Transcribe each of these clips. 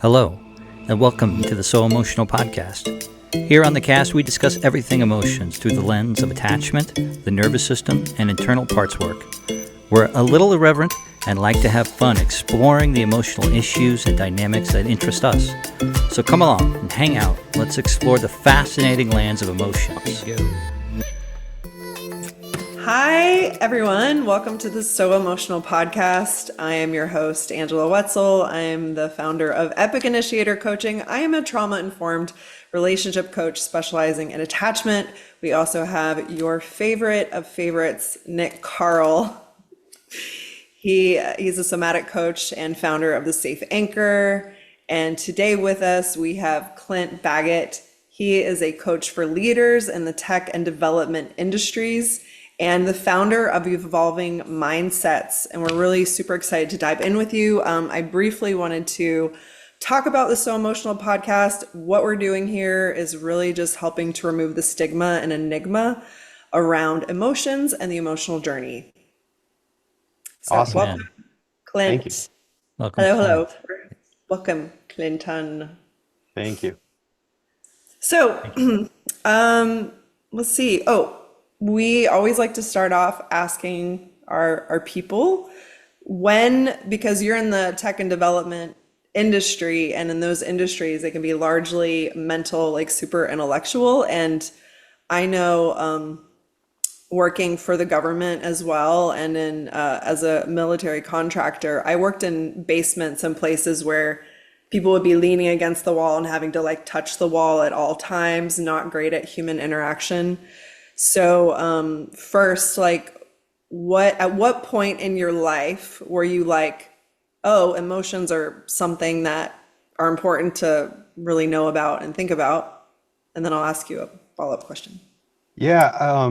Hello, and welcome to the So Emotional podcast. Here on the cast, we discuss everything emotions through the lens of attachment, the nervous system, and internal parts work. We're a little irreverent and like to have fun exploring the emotional issues and dynamics that interest us. So come along and hang out. Let's explore the fascinating lands of emotions. Hi, everyone. Welcome to the So Emotional podcast. I am your host, Angela Wetzel. I am the founder of Epic Initiator Coaching. I am a trauma-informed relationship coach specializing in attachment. We also have your favorite of favorites, Nick Carl. He's a somatic coach and founder of the Safe Anchor. And today with us, we have Clint Baggett. He is a coach for leaders in the tech and development industries and the founder of Evolving Mindsets. And we're really super excited to dive in with you. I briefly wanted to talk about the So Emotional podcast. What we're doing here is really just helping to remove the stigma and enigma around emotions and the emotional journey. So Awesome. welcome, Clint. Thank you. Welcome. Hello. Welcome, Clinton. Thank you. So, let's see. We always like to start off asking our people because you're in the tech and development industry, and in those industries, they can be largely mental, like super intellectual. And I know, working for the government as well, and as a military contractor, I worked in basements and places where people would be leaning against the wall and having to like touch the wall at all times, not great at human interaction. So first, like at what point in your life were you like, oh, emotions are something that are important to really know about and think about? And then I'll ask you a follow-up question. Yeah,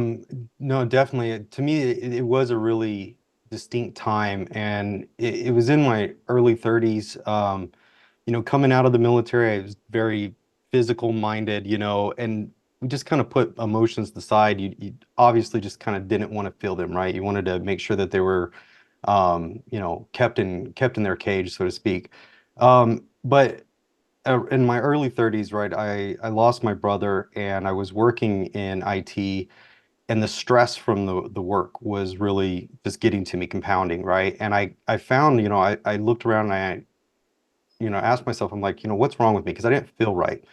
no, definitely. To me, it was a really distinct time, and it was in my early 30s. Coming out of the military, I was very physical minded, and we just kind of put emotions aside. You obviously just kind of didn't want to feel them, right? You wanted to make sure that they were, kept in their cage, so to speak. But in my early 30s, right, I lost my brother, and I was working in IT, and the stress from the work was really just getting to me, compounding, right? And I found, I looked around, and asked myself, I'm like, what's wrong with me? Because I didn't feel right.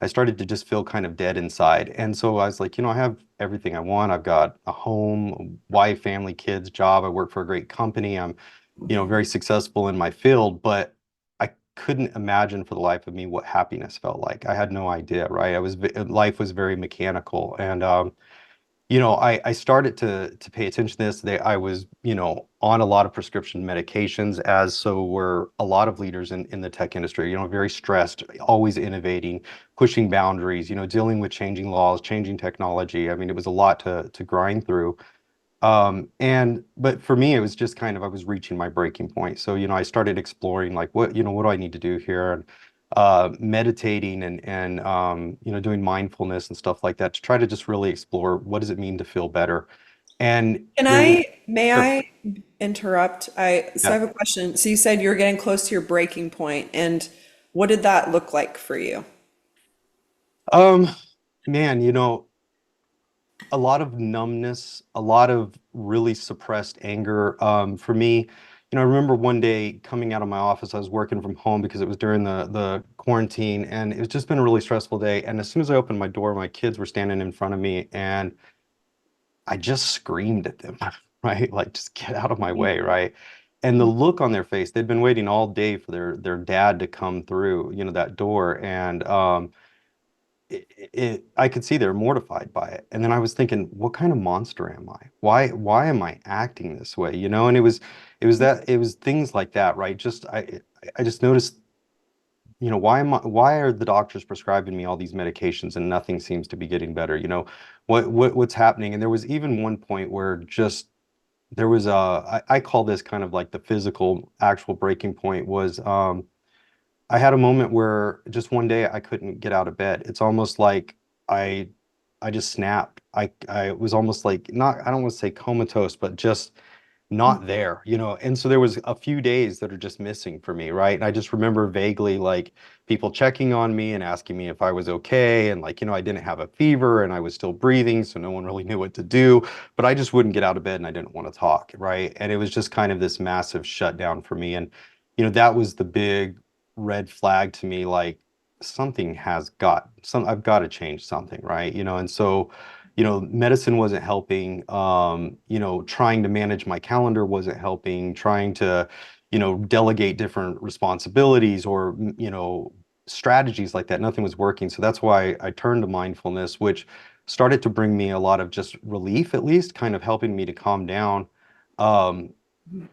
I started to just feel kind of dead inside. And so I was like, I have everything I want. I've got a home, wife, family, kids, job. I work for a great company. I'm, very successful in my field, but I couldn't imagine for the life of me what happiness felt like. I had no idea, right? Life was very mechanical. And I started to pay attention to this. I was, on a lot of prescription medications, as so were a lot of leaders in the tech industry, very stressed, always innovating, pushing boundaries, dealing with changing laws, changing technology. I mean, it was a lot to grind through. But for me, it was just kind of, I was reaching my breaking point. So, I started exploring like what do I need to do here? And meditating and doing mindfulness and stuff like that to try to just really explore what does it mean to feel better. And May sure, I interrupt? So I yeah. have a question. So you said you were getting close to your breaking point, and what did that look like for you? Um, Man, a lot of numbness, a lot of really suppressed anger. For me, I remember one day coming out of my office, I was working from home because it was during the quarantine, and it's just been a really stressful day. And as soon as I opened my door, my kids were standing in front of me, and I just screamed at them, right? Like, just get out of my way, right? And the look on their face, they'd been waiting all day for their dad to come through, that door. And I could see they're mortified by it. And then I was thinking, what kind of monster am I? Why am I acting this way? And it was things like that, right? I just noticed, why are the doctors prescribing me all these medications and nothing seems to be getting better? What's happening? And there was even one point where just there was I call this kind of like the physical actual breaking point was I had a moment where just one day I couldn't get out of bed. It's almost like I I just snapped. I was almost like, not, I don't want to say comatose, but just not there, and so there was a few days that are just missing for me, right? And I just remember vaguely like people checking on me and asking me if I was okay, and like, I didn't have a fever and I was still breathing, so no one really knew what to do, but I just wouldn't get out of bed and I didn't want to talk, right? And it was just kind of this massive shutdown for me. And that was the big red flag to me, like I've got to change something, right? And so medicine wasn't helping. Trying to manage my calendar wasn't helping. Trying to, delegate different responsibilities or, strategies like that, nothing was working. So that's why I turned to mindfulness, which started to bring me a lot of just relief, at least, kind of helping me to calm down. Um,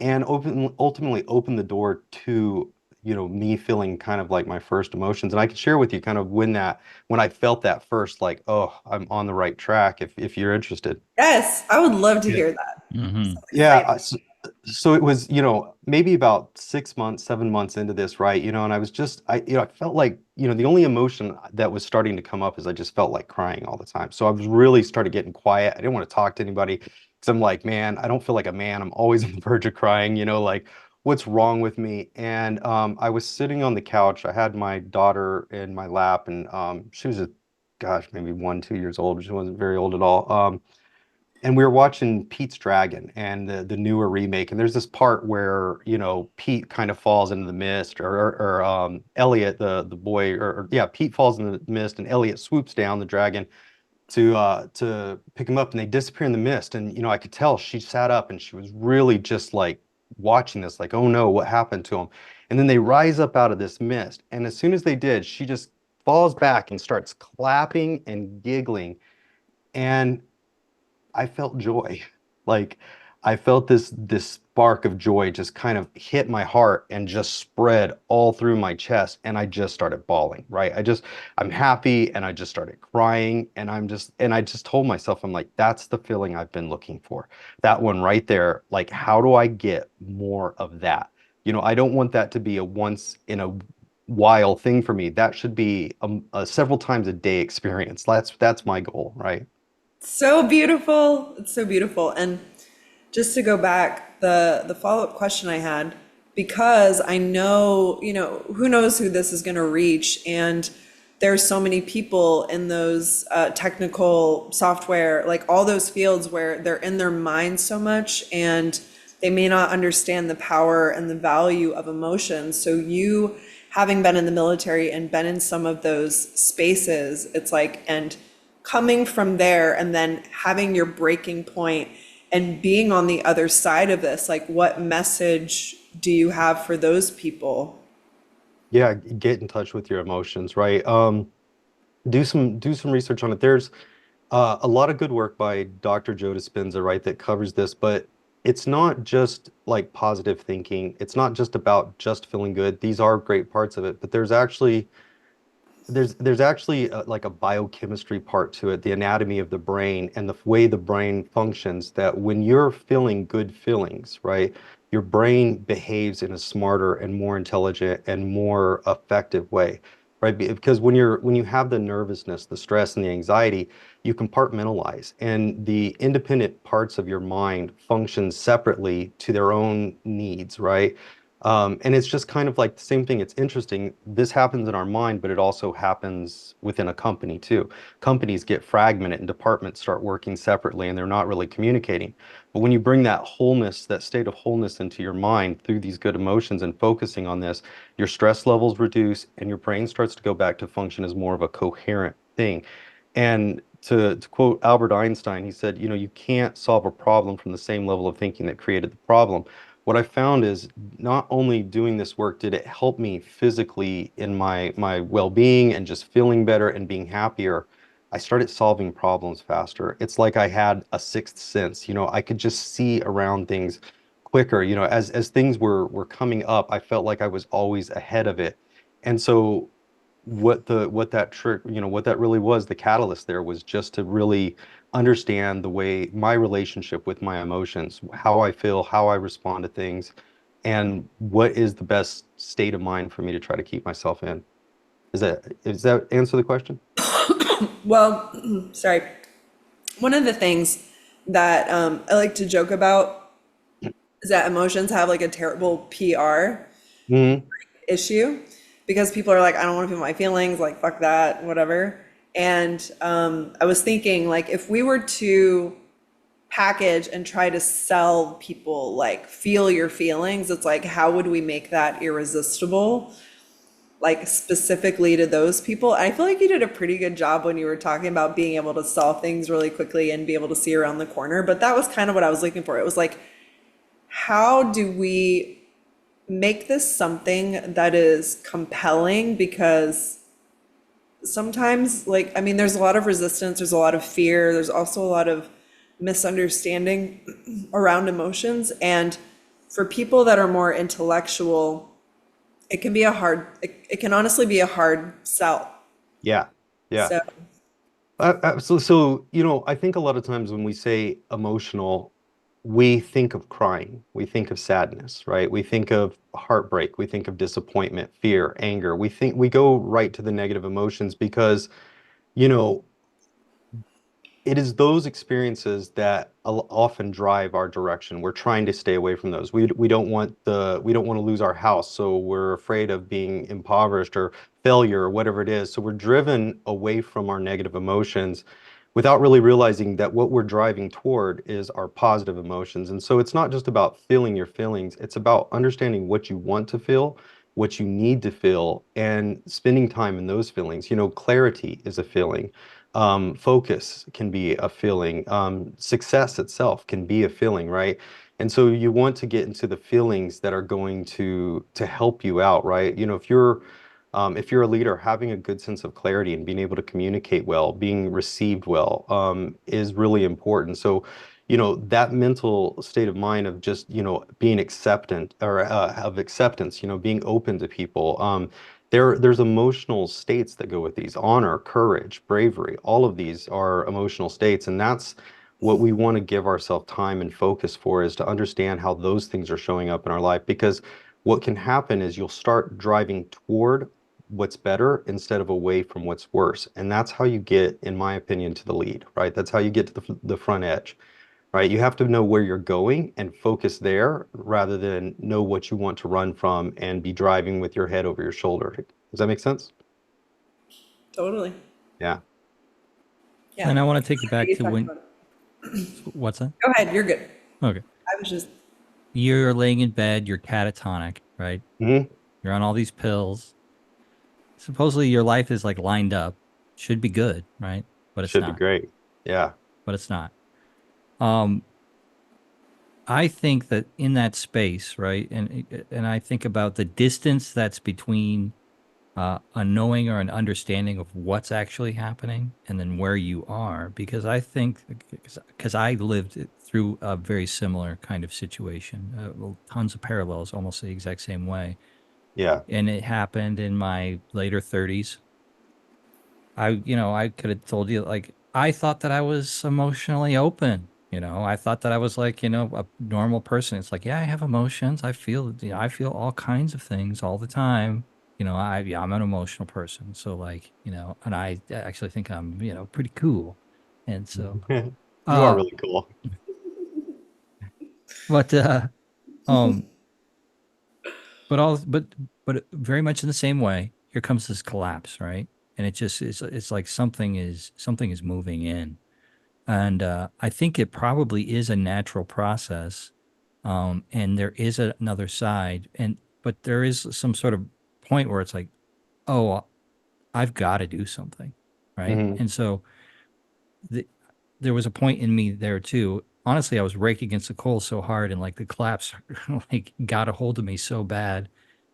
and ultimately open the door to me feeling kind of like my first emotions. And I can share with you kind of when I felt that first, like, oh, I'm on the right track, if you're interested. Yes, I would love to Yeah. hear that. Hmm. So Yeah, excited. so it was, maybe about 6 months, 7 months into this, right? And I was just, I felt like, the only emotion that was starting to come up is I just felt like crying all the time. So I was really started getting quiet. I didn't want to talk to anybody because I'm like, man, I don't feel like a man. I'm always on the verge of crying, like what's wrong with me? And I was sitting on the couch. I had my daughter in my lap, and she was gosh, maybe 1, 2 years old. She wasn't very old at all. And we were watching Pete's Dragon and the newer remake, and there's this part where Pete kind of falls into the mist, or Elliot, the boy, or yeah, Pete falls in the mist, and Elliot swoops down the dragon to pick him up, and they disappear in the mist. And I could tell she sat up and she was really just like watching this, like, oh no, what happened to him? And then they rise up out of this mist, and as soon as they did, she just falls back and starts clapping and giggling. And I felt joy. Like I felt this spark of joy just kind of hit my heart and just spread all through my chest, and I just started bawling, right? I'm happy, and I just started crying, and I just told myself, I'm like, that's the feeling I've been looking for. That one right there. Like, how do I get more of that? I don't want that to be a once in a while thing for me. That should be a several times a day experience. That's my goal, right? So beautiful. It's so beautiful. And just to go back, the follow-up question I had, because I know, who knows who this is going to reach, and there's so many people in those technical software, like all those fields where they're in their mind so much, and they may not understand the power and the value of emotions. So you, having been in the military and been in some of those spaces, it's like, and coming from there and then having your breaking point and being on the other side of this, like what message do you have for those people? Yeah, get in touch with your emotions, right? Do some research on it. There's a lot of good work by Dr. Joe Dispenza, right, that covers this, but it's not just like positive thinking. It's not just about just feeling good. These are great parts of it, but there's actually like a biochemistry part to it, the anatomy of the brain and the way the brain functions, that when you're feeling good feelings, right, your brain behaves in a smarter and more intelligent and more effective way, right? Because when you have the nervousness, the stress, and the anxiety, you compartmentalize, and the independent parts of your mind function separately to their own needs, right? And it's just kind of like the same thing. It's interesting. This happens in our mind, but it also happens within a company too. Companies get fragmented and departments start working separately, and they're not really communicating. But when you bring that wholeness, that state of wholeness into your mind through these good emotions and focusing on this, your stress levels reduce and your brain starts to go back to function as more of a coherent thing. And to quote Albert Einstein, he said, you can't solve a problem from the same level of thinking that created the problem. What I found is not only doing this work did it help me physically in my well-being and just feeling better and being happier, I started solving problems faster. It's like I had a sixth sense. I could just see around things quicker. As things were coming up, I felt like I was always ahead of it. And so what that trick, what that really was, the catalyst there was just to really understand the way my relationship with my emotions, how I feel, how I respond to things, and what is the best state of mind for me to try to keep myself in. Is that answer the question? Well, sorry. One of the things that I like to joke about is that emotions have like a terrible PR Hmm. issue because people are like, I don't want to feel my feelings, like fuck that, whatever. And I was thinking like if we were to package and try to sell people like feel your feelings, it's like how would we make that irresistible? Like specifically to those people. I feel like you did a pretty good job when you were talking about being able to solve things really quickly and be able to see around the corner. But that was kind of what I was looking for. It was like, how do we make this something that is compelling? Because sometimes, like, I mean, there's a lot of resistance, there's a lot of fear, there's also a lot of misunderstanding around emotions. And for people that are more intellectual, it can be a hard, it can honestly be a hard sell. Yeah. Yeah. So, Absolutely. So, I think a lot of times when we say emotional, we think of crying, we think of sadness, right? We think of heartbreak, we think of disappointment, fear, anger. We go right to the negative emotions because, you know, it is those experiences that often drive our direction. We're trying to stay away from those. We don't want to lose our house, so we're afraid of being impoverished or failure or whatever it is. So we're driven away from our negative emotions without really realizing that what we're driving toward is our positive emotions. And so it's not just about feeling your feelings, it's about understanding what you want to feel, what you need to feel, and spending time in those feelings. Clarity is a feeling. Focus can be a feeling. Success itself can be a feeling, right? And so you want to get into the feelings that are going to help you out, right? If you're a leader, having a good sense of clarity and being able to communicate well, being received well, is really important. So, that mental state of mind of just, being acceptant or of acceptance, being open to people. There's emotional states that go with these: honor, courage, bravery. All of these are emotional states, and that's what we want to give ourselves time and focus for, is to understand how those things are showing up in our life. Because what can happen is you'll start driving toward what's better instead of away from what's worse, and that's how you get, in my opinion, to the lead, right? That's how you get to the front edge, right? You have to know where you're going and focus there rather than know what you want to run from and be driving with your head over your shoulder. Does that make sense? totally. Yeah. Yeah. And I want to take you back You to talked when, about it. what's that? Go ahead, you're good. Okay. I was just, You're laying in bed, you're catatonic, right? Hmm. You're on all these pills. Supposedly your life is like lined up, should be good, right? But it's Should be not. great. Yeah. But it's not. Um, I think that in that space, right, and I think about the distance that's between a knowing or an understanding of what's actually happening, and then where you are, because I think because I lived through a very similar kind of situation, well, tons of parallels, almost the exact same way, Yeah. and it happened in my later 30s. I could have told you, like, I thought that I was emotionally open. I thought that I was like, a normal person. It's like, yeah, I have emotions. I feel all kinds of things all the time. Yeah, I'm an emotional person. So like, and I actually think I'm, pretty cool. And so, You are uh, really cool. but, um, but very much in the same way, here comes this collapse, right? And it's like something is moving in. And I think it probably is a natural process. And there is another side, but there is some sort of point where it's like, oh, I've got to do something, right? Hmm. And so the, there was a point in me there too. Honestly, I was raking against the coal so hard, and like the collapse, like got a hold of me so bad,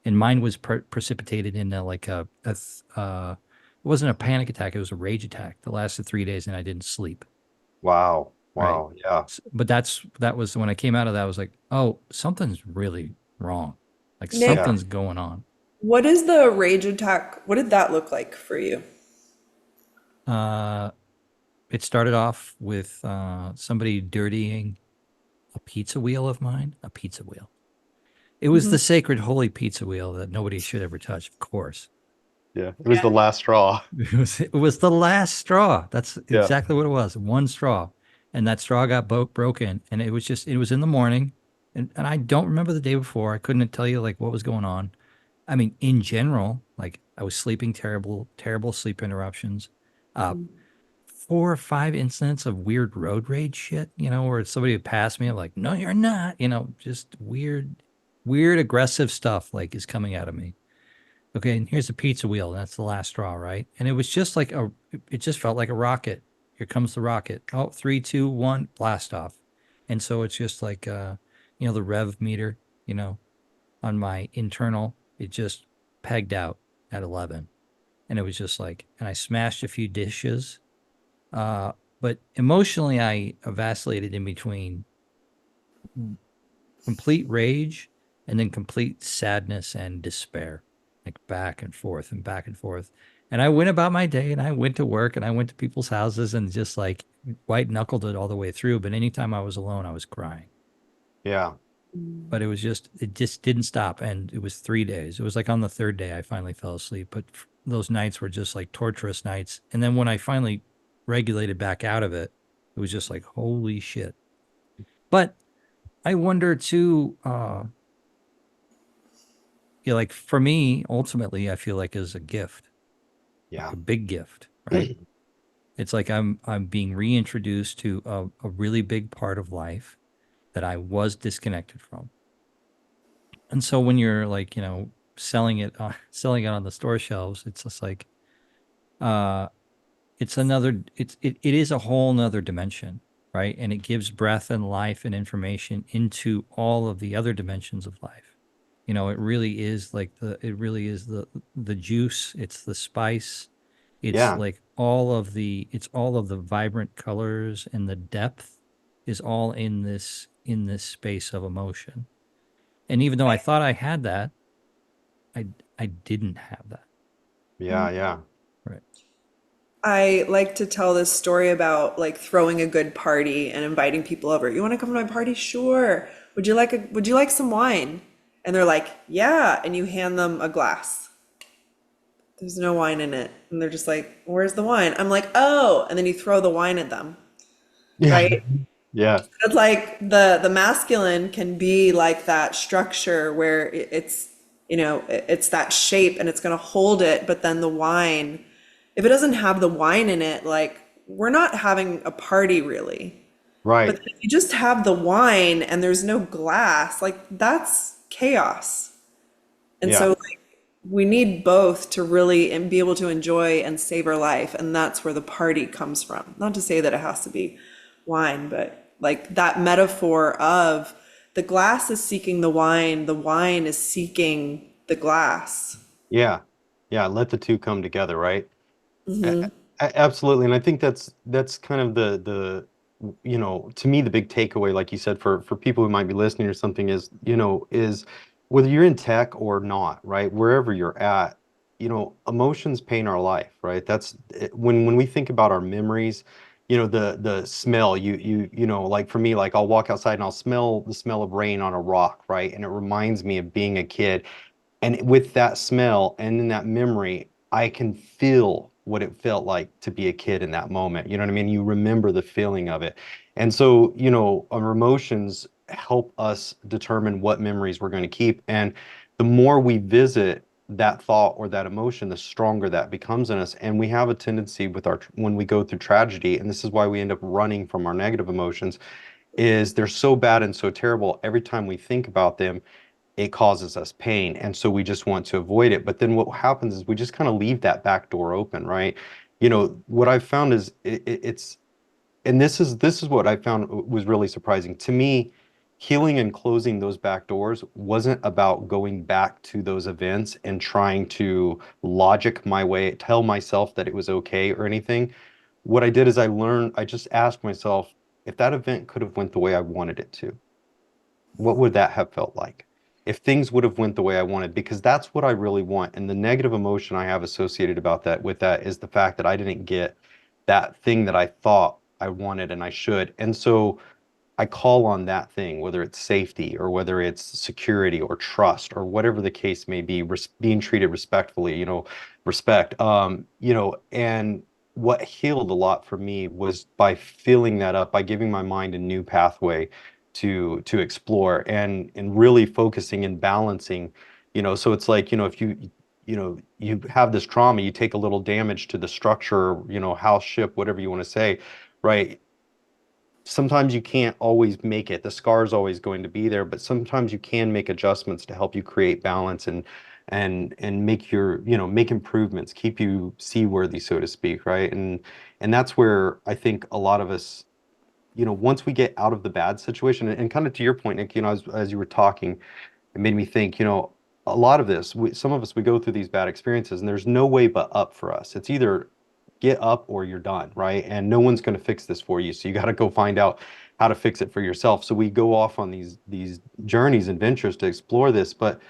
and mine was precipitated into like it wasn't a panic attack; it was a rage attack that lasted 3 days, and I didn't sleep. Wow. Right. Wow. Yeah. But that was when I came out of that, I was like, oh, something's really wrong. Like Nick, Yeah. something's going on. what is the rage attack? What did that look like for you? Uh, it started off with somebody dirtying a pizza wheel of mine, a pizza wheel. It was Mhm. the sacred, holy pizza wheel that nobody should ever touch, of course. Yeah. It was the last straw. It was the last straw. That's Yeah. exactly what it was. One straw. And that straw got broken. And it was in the morning. and I don't remember the day before. I couldn't tell you like what was going on. I mean, in general, like I was sleeping terrible sleep interruptions. Uh, 4 or 5 incidents of weird road rage shit, where somebody would pass me. I'm like, no, you're not, just weird, aggressive stuff like is coming out of me. Okay. And here's the pizza wheel. That's the last straw. Right. And it was just like it just felt like a rocket. Here comes the rocket. Oh, 3, 2, 1, blast off. And so it's just like, the rev meter, on my internal, it just pegged out at 11. And it was just like, and I smashed a few dishes. Uh, but emotionally, I vacillated in between complete rage and then complete sadness and despair, like back and forth and back and forth. And I went about my day and I went to work and I went to people's houses and just like white knuckled it all the way through. But anytime I was alone, I was crying. Yeah. But it just didn't stop. And it was 3 days. It was like on the third day, I finally fell asleep. But those nights were just like torturous nights. And then when I finally regulated back out of it, it was just like, holy shit. But I wonder too, like for me, ultimately, I feel like is a gift, like Yeah. a big gift, right? It's like I'm being reintroduced to a really big part of life that I was disconnected from. And so when you're like, selling it on the store shelves, it's just like, uh, it is a whole nother dimension, right? And it gives breath and life and information into all of the other dimensions of life. It really is like the juice, it's the spice, it's Yeah. like it's all of the vibrant colors and the depth is all in this space of emotion. And even though I thought I had that, I I didn't have that. Yeah. Yeah. Right. I like to tell this story about like throwing a good party and inviting people over. You want to come to my party? Sure. Would you like some wine? And they're like, "Yeah." And you hand them a glass. There's no wine in it. And they're just like, "Where's the wine?" I'm like, "Oh." And then you throw the wine at them, Yeah. right? Yeah. It's like the masculine can be like that structure where it's that shape and it's going to hold it, but then the wine, if it doesn't have the wine in it, like we're not having a party really. But Right. if you just have the wine and there's no glass, like that's chaos. And so Yeah. like we need both to really and be able to enjoy and savor life, and that's where the party comes from. Not to say that it has to be wine, but like that metaphor of the glass is seeking the wine is seeking the glass. Yeah. Yeah. Let the two come together, right? Absolutely. And I think that's kind of to me, the big takeaway, like you said, for people who might be listening or something is whether you're in tech or not, right? Wherever you're at, emotions paint our life, right? When we think about our memories, the smell, like for me, like I'll walk outside and I'll smell the smell of rain on a rock, right? And it reminds me of being a kid. And with that smell and in that memory, I can feel what it felt like to be a kid in that moment. You know what I mean? You remember the feeling of it. And so, our emotions help us determine what memories we're going to keep. And the more we visit that thought or that emotion, the stronger that becomes in us. And we have a tendency when we go through tragedy, and this is why we end up running from our negative emotions, is they're so bad and so terrible. Every time we think about them, it causes us pain. And so we just want to avoid it. But then what happens is we just kind of leave that back door open, right? What I've found is and this is what I found was really surprising. To me, healing and closing those back doors wasn't about going back to those events and trying to logic my way, tell myself that it was okay or anything. What I did is I just asked myself, if that event could have went the way I wanted it to, what would that have felt like if things would have went the way I wanted? Because that's what I really want. And the negative emotion I have associated about that with that is the fact that I didn't get that thing that I thought I wanted and I should. And so I call on that thing, whether it's safety or whether it's security or trust or whatever the case may be, being treated respectfully, respect. And what healed a lot for me was by filling that up, by giving my mind a new pathway to explore and really focusing and balancing, so it's like, if you have this trauma, you take a little damage to the structure, house, ship, whatever you want to say, right? Sometimes you can't always make it. The scar is always going to be there, but sometimes you can make adjustments to help you create balance and make make improvements, keep you seaworthy, so to speak, right? And that's where I think a lot of us, once we get out of the bad situation, and kind of to your point, Nick, as you were talking, it made me think, a lot of this, some of us, we go through these bad experiences and there's no way but up for us. It's either get up or you're done, right? And no one's going to fix this for you. So you got to go find out how to fix it for yourself. So we go off on these journeys and ventures to explore this, but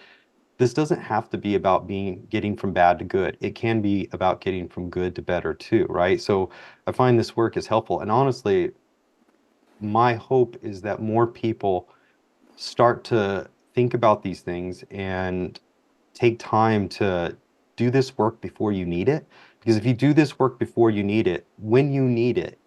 this doesn't have to be about getting from bad to good. It can be about getting from good to better too, right? So I find this work is helpful. And honestly, my hope is that more people start to think about these things and take time to do this work before you need it. Because if you do this work before you need it, when you need it,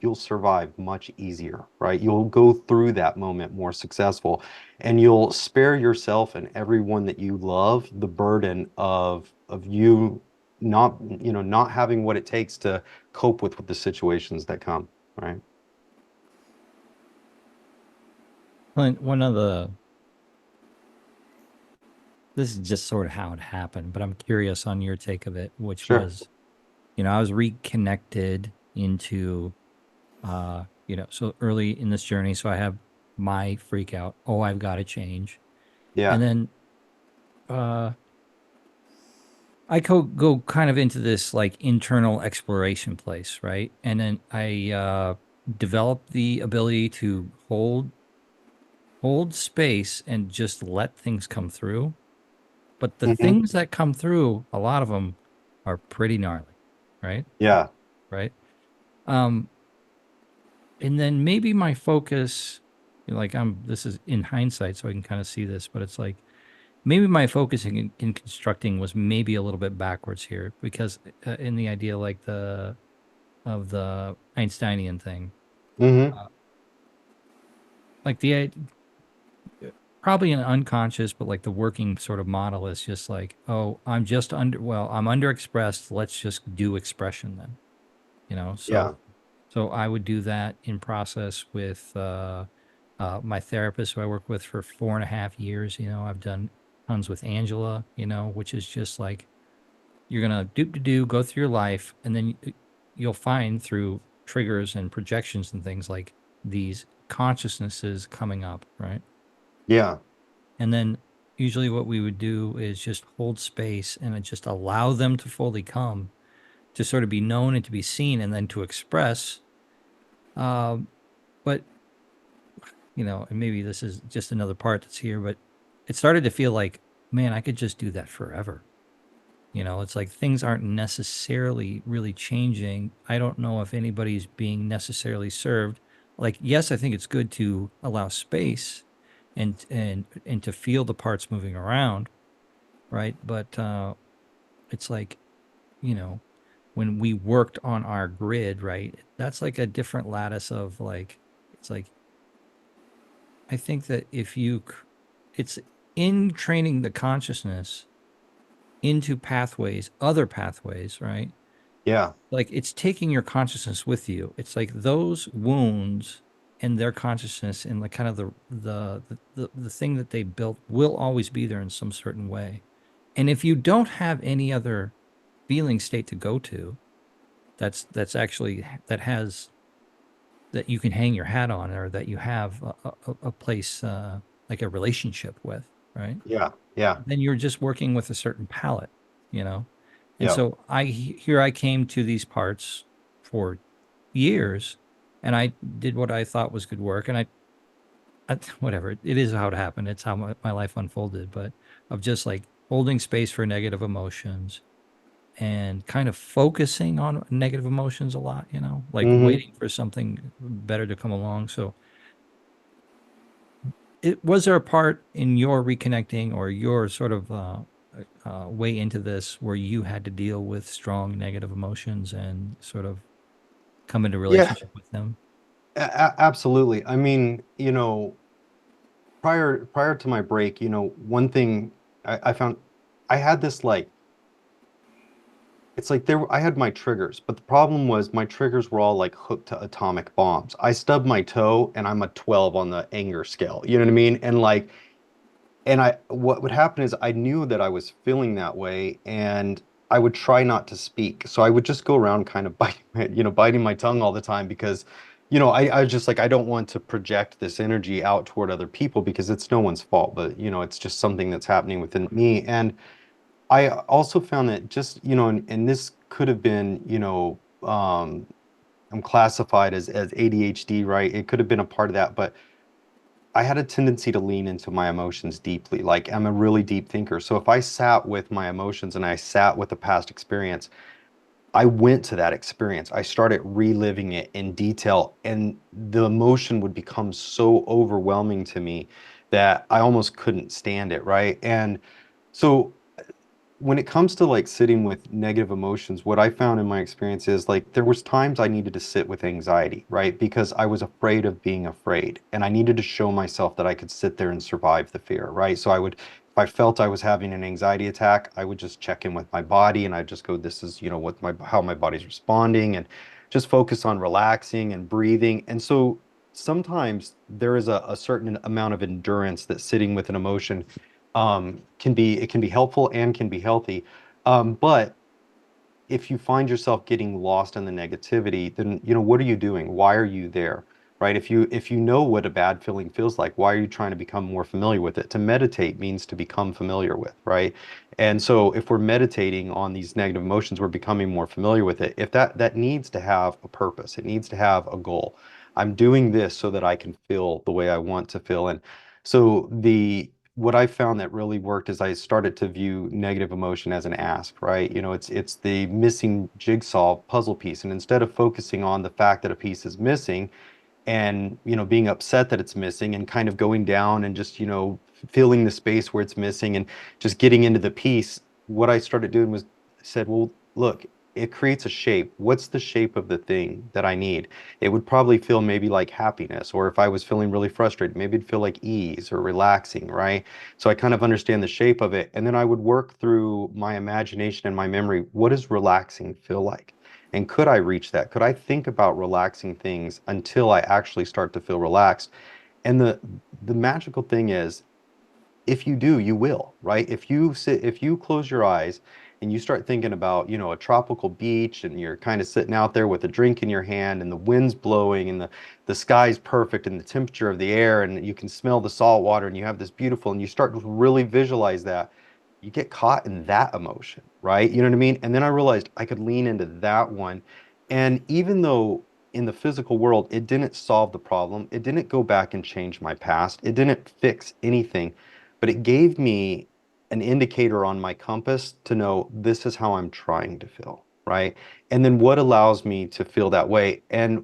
you'll survive much easier, right? You'll go through that moment more successful, and you'll spare yourself and everyone that you love the burden of you not having what it takes to cope with the situations that come, right? Clint, this is just sort of how it happened, but I'm curious on your take of it, which Sure. was, I was reconnected into, so early in this journey. So I have my freak out. Oh, I've got to change. And Yeah. then I go kind of into this like internal exploration place, right? And then I developed the ability to hold space and just let things come through. But the Hmm. things that come through, a lot of them are pretty gnarly, right? Yeah. Right. Um, and then maybe my focus, like this is in hindsight, so I can kind of see this, but it's like maybe my focusing in constructing was maybe a little bit backwards here because in the idea like the Einsteinian thing, Hmm. like probably an unconscious, but like the working sort of model is just like, oh, I'm underexpressed. Let's just do expression then, Yeah. So I would do that in process with my therapist who I worked with for 4.5 years. I've done tons with Angela, which is just like you're gonna do go through your life, and then you'll find through triggers and projections and things like these consciousnesses coming up, right? Yeah. And then usually what we would do is just hold space and just allow them to fully come to sort of be known and to be seen and then to express. Um, but and maybe this is just another part that's here, but it started to feel like, man, I could just do that forever. It's like things aren't necessarily really changing. I don't know if anybody's being necessarily served. Like, yes, I think it's good to allow space and to feel the parts moving around, right? But it's like, you know, when we worked on our grid, right? That's like a different lattice of like, it's like I think that it's in training the consciousness into pathways, other pathways, right? Yeah. Like it's taking your consciousness with you. It's like those wounds and their consciousness and like kind of the thing that they built will always be there in some certain way. And if you don't have any other feeling state to go to, that's actually that has that you can hang your hat on or that you have a place like a relationship with, right? Yeah. Yeah. Then you're just working with a certain palette, you know? And Yeah. so here I came to these parts for years and I did what I thought was good work. And whatever, it is how it happened. It's how my life unfolded, but of just like holding space for negative emotions and kind of focusing on negative emotions a lot, like Hmm. waiting for something better to come along. So was there a part in your reconnecting or your sort of way into this where you had to deal with strong negative emotions and sort of come into Yeah. relationship with them? Absolutely. I mean, prior to my break, one thing I found I had this like it's like I had my triggers, but the problem was my triggers were all like hooked to atomic bombs. I stubbed my toe and I'm a 12 on the anger scale. You know what I mean? And what would happen is I knew that I was feeling that way and I would try not to speak. So I would just go around kind of biting my tongue all the time because, I was just like, I don't want to project this energy out toward other people because it's no one's fault, but it's just something that's happening within me. And I also found that just, and this could have been, I'm classified as ADHD, right? It could have been a part of that, but I had a tendency to lean into my emotions deeply. Like I'm a really deep thinker. So if I sat with my emotions and I sat with a past experience, I went to that experience. I started reliving it in detail, and the emotion would become so overwhelming to me that I almost couldn't stand it, right? And so when it comes to like sitting with negative emotions, what I found in my experience is like there was times I needed to sit with anxiety, right? Because I was afraid of being afraid and I needed to show myself that I could sit there and survive the fear, right? So if I felt I was having an anxiety attack, I would just check in with my body and I'd just go, this is, how my body's responding and just focus on relaxing and breathing. And so sometimes there is a certain amount of endurance that sitting with an emotion it can be helpful and can be healthy. But if you find yourself getting lost in the negativity, then what are you doing? Why are you there? Right? If you know what a bad feeling feels like, why are you trying to become more familiar with it? To meditate means to become familiar with, right? And so if we're meditating on these negative emotions, we're becoming more familiar with it. If that needs to have a purpose, it needs to have a goal. I'm doing this so that I can feel the way I want to feel. And so the what I found that really worked is I started to view negative emotion as an ask, right? It's the missing jigsaw puzzle piece. And instead of focusing on the fact that a piece is missing, and being upset that it's missing and kind of going down and just filling the space where it's missing and just getting into the piece, what I started doing was said, well, look, it creates a shape. What's the shape of the thing that I need? It would probably feel maybe like happiness, or if I was feeling really frustrated, maybe it'd feel like ease or relaxing, right? So I kind of understand the shape of it, and then I would work through my imagination and my memory. What does relaxing feel like? And could I reach that? Could I think about relaxing things until I actually start to feel relaxed? And the magical thing is, if you do, you will, right? If you close your eyes and you start thinking about, a tropical beach and you're kind of sitting out there with a drink in your hand and the wind's blowing and the sky's perfect and the temperature of the air and you can smell the salt water and you have this beautiful and you start to really visualize that, you get caught in that emotion, right? You know what I mean? And then I realized I could lean into that one. And even though in the physical world, it didn't solve the problem, it didn't go back and change my past, it didn't fix anything, but it gave me an indicator on my compass to know this is how I'm trying to feel, right? And then what allows me to feel that way. And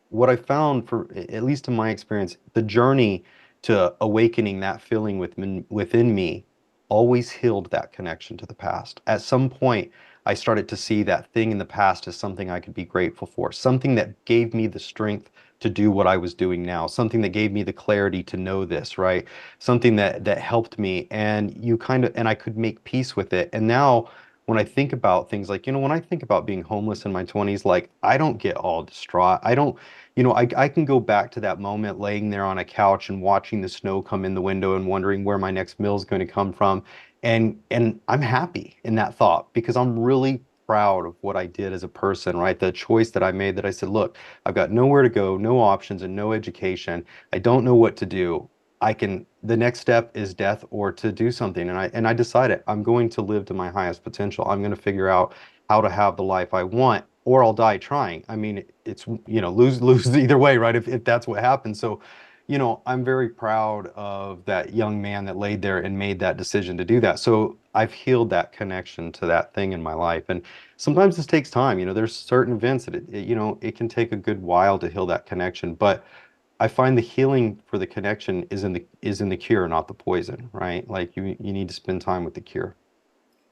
what I found, for at least in my experience, the journey to awakening that feeling within me always healed that connection to the past. At some point, I started to see that thing in the past as something I could be grateful for, something that gave me the strength to do what I was doing now, something that gave me the clarity to know this, right? Something that helped me, and I could make peace with it. And now when I think about things like, when I think about being homeless in my 20s, like I don't get all distraught. I don't, I can go back to that moment laying there on a couch and watching the snow come in the window and wondering where my next meal is going to come from. And I'm happy in that thought because I'm really proud of what I did as a person, right? The choice that I made, that I said, look, I've got nowhere to go, no options and no education. I don't know what to do. The next step is death or to do something. And I decided I'm going to live to my highest potential. I'm going to figure out how to have the life I want, or I'll die trying. I mean, it's, lose, lose either way, right? If that's what happens. So, I'm very proud of that young man that laid there and made that decision to do that. So I've healed that connection to that thing in my life. And sometimes this takes time. There's certain events that it can take a good while to heal that connection. But I find the healing for the connection is in the cure, not the poison, right? Like you need to spend time with the cure.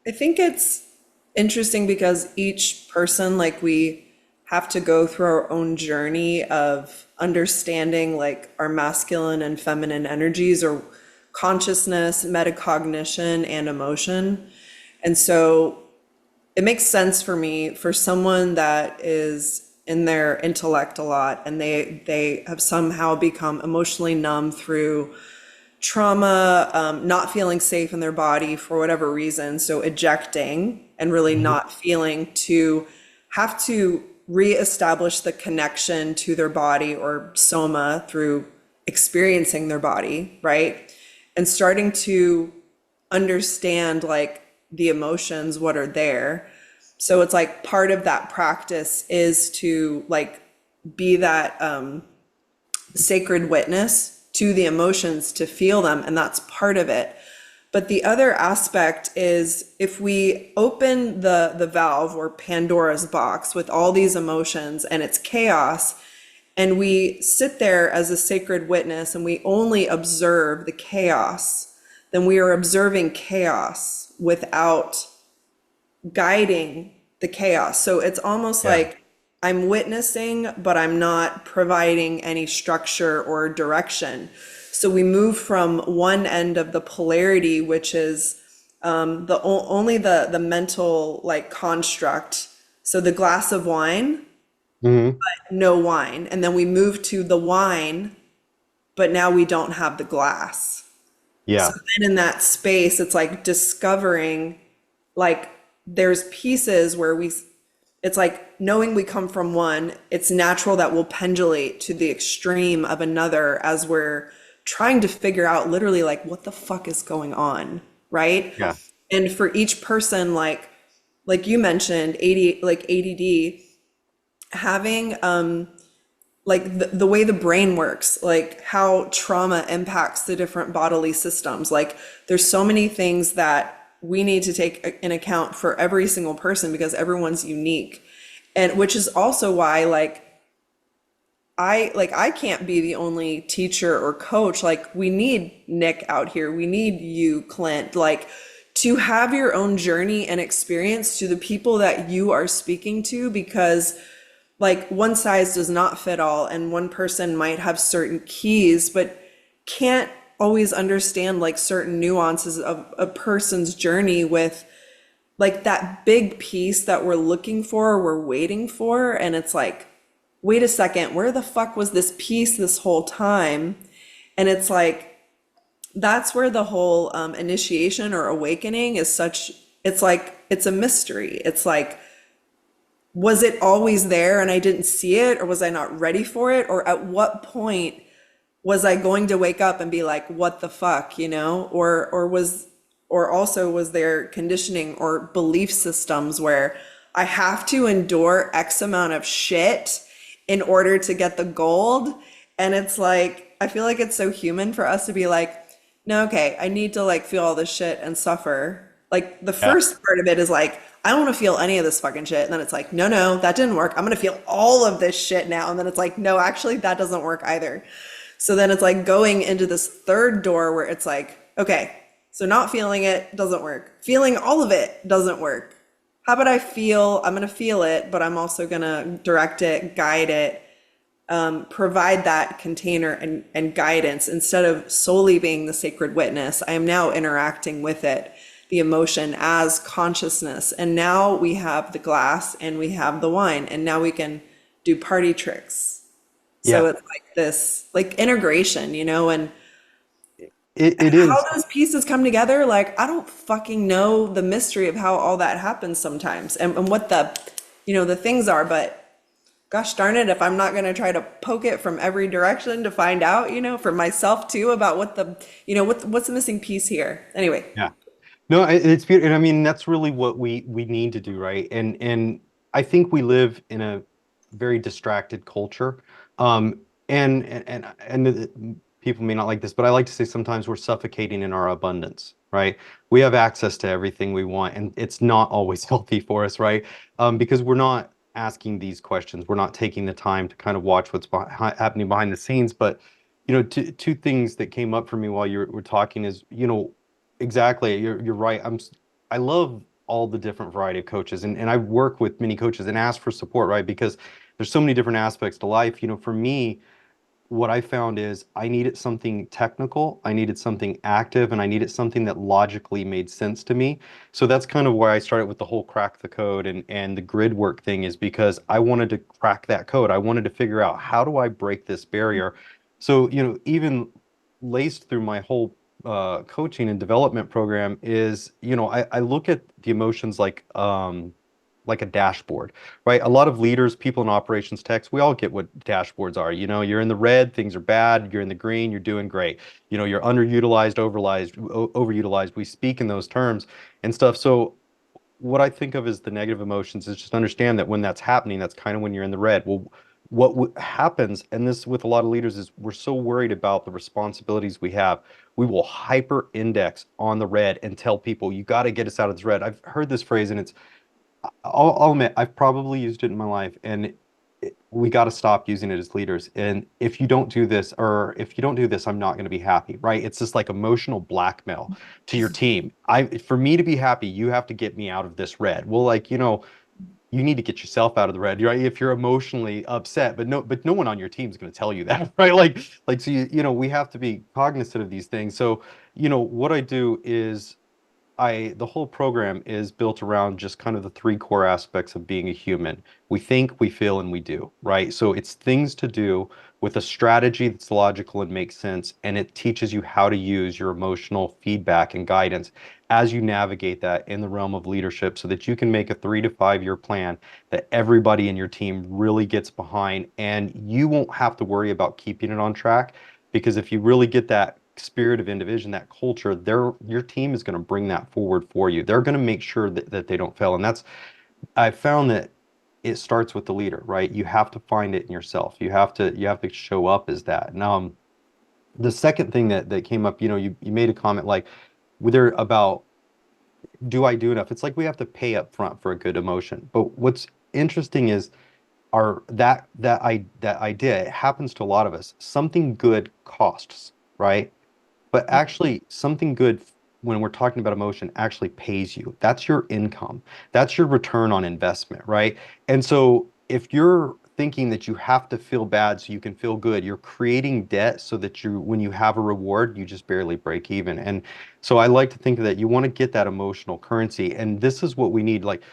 I think it's interesting because each person, like we have to go through our own journey of understanding like our masculine and feminine energies or consciousness, metacognition, and emotion. And so it makes sense for me for someone that is in their intellect a lot and they have somehow become emotionally numb through trauma, not feeling safe in their body for whatever reason, so ejecting and really Mhm. not feeling to have to reestablish the connection to their body or soma through experiencing their body, right? And starting to understand like the emotions, what are there. So it's like part of that practice is to like be that sacred witness to the emotions to feel them, and that's part of it. But the other aspect is if we open the valve or Pandora's box with all these emotions and it's chaos, and we sit there as a sacred witness and we only observe the chaos, then we are observing chaos without guiding the chaos. So it's almost Yeah. like I'm witnessing, but I'm not providing any structure or direction. So we move from one end of the polarity, which is only the mental like construct. So the glass of wine, Hmm. no wine, and then we move to the wine, but now we don't have the glass. So Yeah. then in that space, it's like discovering like there's pieces where it's like knowing we come from one, it's natural that we'll pendulate to the extreme of another as we're trying to figure out literally like what the fuck is going on, right? Yeah. And for each person, like you mentioned, 80 like ADD, having like the way the brain works, like how trauma impacts the different bodily systems. Like there's so many things that we need to take in account for every single person because everyone's unique. And which is also why I can't be the only teacher or coach. Like we need Nick out here. We need you, Clint. Like to have your own journey and experience to the people that you are speaking to because like one size does not fit all and one person might have certain keys but can't always understand like certain nuances of a person's journey with like that big piece that we're looking for, we're waiting for, and it's like, wait a second, where the fuck was this piece this whole time? And it's like that's where the whole initiation or awakening is such, it's like it's a mystery. It's like, was it always there and I didn't see it, or was I not ready for it? Or at what point was I going to wake up and be like, what the fuck, you know? Or also was there conditioning or belief systems where I have to endure X amount of shit in order to get the gold? And it's like, I feel like it's so human for us to be like, no, okay, I need to like feel all this shit and suffer. Like the Yeah. first part of it is like, I don't want to feel any of this fucking shit. And then it's like, no, no, that didn't work. I'm going to feel all of this shit now. And then it's like, no, actually, that doesn't work either. So then it's like going into this third door where it's like, okay, so not feeling it doesn't work. Feeling all of it doesn't work. How about I feel, I'm going to feel it, but I'm also going to direct it, guide it, provide that container and guidance instead of solely being the sacred witness. I am now interacting with it, the emotion as consciousness. And now we have the glass and we have the wine, and now we can do party tricks. So Yeah. it's like this, like integration, you know, and It how is. those pieces come together. Like, I don't fucking know the mystery of how all that happens sometimes and what the, you know, the things are, but gosh darn it, if I'm not going to try to poke it from every direction to find out, you know, for myself too, about what the, you know, what's the missing piece here. Anyway, Yeah. No, it's beautiful. And I mean, that's really what we need to do, right? And I think we live in a very distracted culture. Um, and people may not like this, but I like to say sometimes we're suffocating in our abundance, right? We have access to everything we want, and it's not always healthy for us, right? Because we're not asking these questions. We're not taking the time to kind of watch what's happening behind the scenes. But, two things that came up for me while you were talking is, exactly. You're right. I love all the different variety of coaches. And I work with many coaches and ask for support, right? Because there's so many different aspects to life. For me, what I found is I needed something technical, I needed something active, and I needed something that logically made sense to me. So that's kind of where I started with the whole crack the code and the grid work thing, is because I wanted to crack that code. I wanted to figure out, how do I break this barrier? So, even laced through my whole coaching and development program is, I look at the emotions like a dashboard, right? A lot of leaders, people in operations techs, we all get what dashboards are. You're in the red, things are bad. You're in the green, you're doing great. You're underutilized, overutilized. We speak in those terms and stuff. So what I think of as the negative emotions is just understand that when that's happening, that's kind of when you're in the red. Well, what happens, and this with a lot of leaders, is we're so worried about the responsibilities we have, we will hyper index on the red and tell people, you got to get us out of this red. I've heard this phrase, and I'll admit, I've probably used it in my life, and we got to stop using it as leaders. And if you don't do this, or if you don't do this, I'm not going to be happy, right? It's just like emotional blackmail to your team. For me to be happy, you have to get me out of this red. Well, like, you need to get yourself out of the red, right? If you're emotionally upset, but no one on your team is going to tell you that, right? Like, so we have to be cognizant of these things. So, what I do is the whole program is built around just kind of the three core aspects of being a human. We think, we feel, and we do, right? So it's things to do with a strategy that's logical and makes sense, and it teaches you how to use your emotional feedback and guidance as you navigate that in the realm of leadership, so that you can make a 3 to 5 year plan that everybody in your team really gets behind, and you won't have to worry about keeping it on track. Because if you really get that spirit of INDIVISION, that culture, your team is going to bring that forward for you. They're going to make sure that they don't fail. And I found that it starts with the leader, right? You have to find it in yourself. You have to show up as that. And the second thing that came up, you made a comment like, whether about, do I do enough? It's like we have to pay up front for a good emotion. But what's interesting is, that idea, it happens to a lot of us. Something good costs, right? But actually, something good, when we're talking about emotion, actually pays you. That's your income. That's your return on investment, right? And so if you're thinking that you have to feel bad so you can feel good, you're creating debt, so that when you have a reward, you just barely break even. And so I like to think that you want to get that emotional currency. And this is what we need. Like,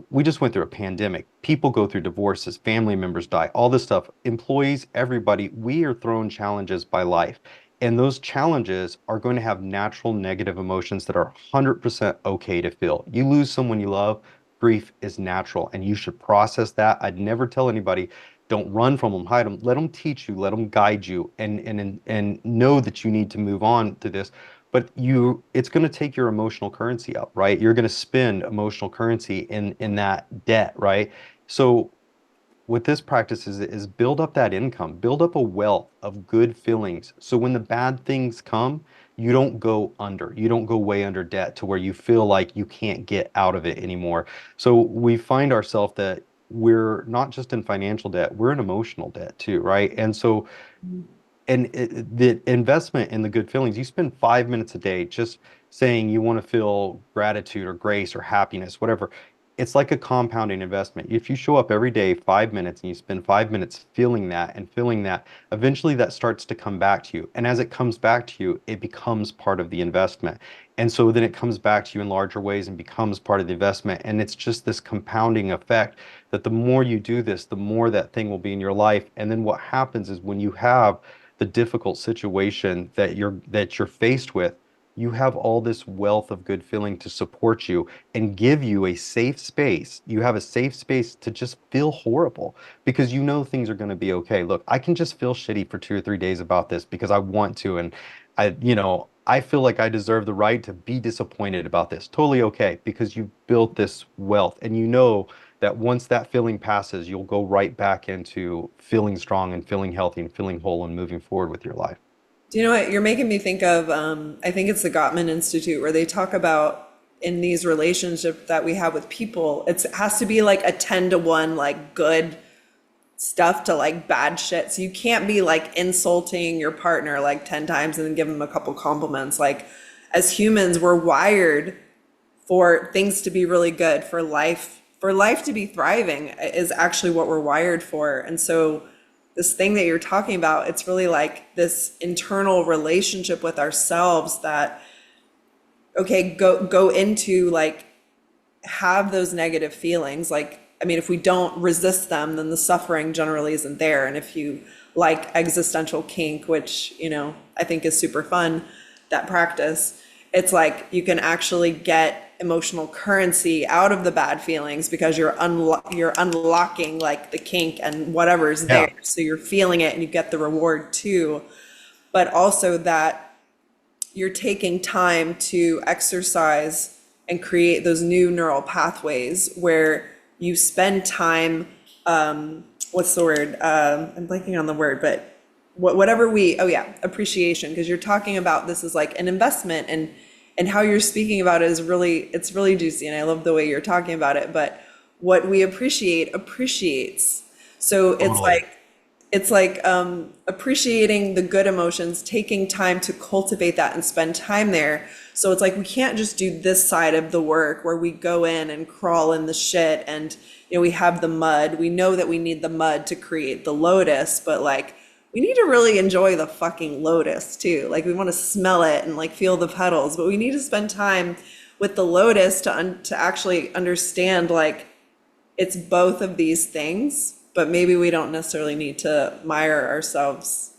we just went through a pandemic. People go through divorces, family members die, all this stuff. Employees, everybody, we are thrown challenges by life. And those challenges are going to have natural negative emotions that are 100% okay to feel. You lose someone you love, grief is natural, and you should process that. I'd never tell anybody, don't run from them, hide them. Let them teach you, let them guide you, and know that you need to move on to this. But it's going to take your emotional currency up, right? You're going to spend emotional currency in that debt, right? So what this practice is build up that income, build up a wealth of good feelings. So when the bad things come, you don't go under, you don't go way under debt to where you feel like you can't get out of it anymore. So we find ourselves that we're not just in financial debt, we're in emotional debt too, right? And so, the investment in the good feelings, you spend 5 minutes a day just saying you want to feel gratitude or grace or happiness, whatever. It's like a compounding investment. If you show up every day 5 minutes and you spend 5 minutes feeling that and feeling that, eventually that starts to come back to you. And as it comes back to you, it becomes part of the investment. And so then it comes back to you in larger ways and becomes part of the investment. And it's just this compounding effect, that the more you do this, the more that thing will be in your life. And then what happens is, when you have the difficult situation that you're faced with, you have all this wealth of good feeling to support you and give you a safe space. You have a safe space to just feel horrible, because things are going to be okay. Look, I can just feel shitty for 2 or 3 days about this because I want to, and I feel like I deserve the right to be disappointed about this. Totally okay, because you've built this wealth, and that once that feeling passes, you'll go right back into feeling strong and feeling healthy and feeling whole and moving forward with your life. Do you know what you're making me think of? I think it's the Gottman Institute, where they talk about, in these relationships that we have with people, it has to be like a 10 to 1, like good stuff to like bad shit. So you can't be like insulting your partner like 10 times and then give them a couple compliments. Like, as humans, we're wired for things to be really good, for life to be thriving is actually what we're wired for. And so this thing that you're talking about, it's really like this internal relationship with ourselves that, okay, go into like have those negative feelings. Like, I mean, if we don't resist them, then the suffering generally isn't there. And if you like existential kink, which, I think is super fun, that practice, it's like you can actually get emotional currency out of the bad feelings because you're unlocking like the kink and whatever's Yeah. there. So you're feeling it and you get the reward too. But also that you're taking time to exercise and create those new neural pathways where you spend time, what's the word? I'm blanking on the word, but whatever oh yeah, appreciation, because you're talking about this is like an investment, and how you're speaking about it is it's really juicy, and I love the way you're talking about it, but what we appreciate appreciates. So Totally. it's like appreciating the good emotions, taking time to cultivate that and spend time there. So it's like we can't just do this side of the work where we go in and crawl in the shit and we have the mud. We know that we need the mud to create the lotus, but like we need to really enjoy the fucking lotus too. Like we want to smell it and like feel the petals, but we need to spend time with the lotus to actually understand like it's both of these things, but maybe we don't necessarily need to mire ourselves,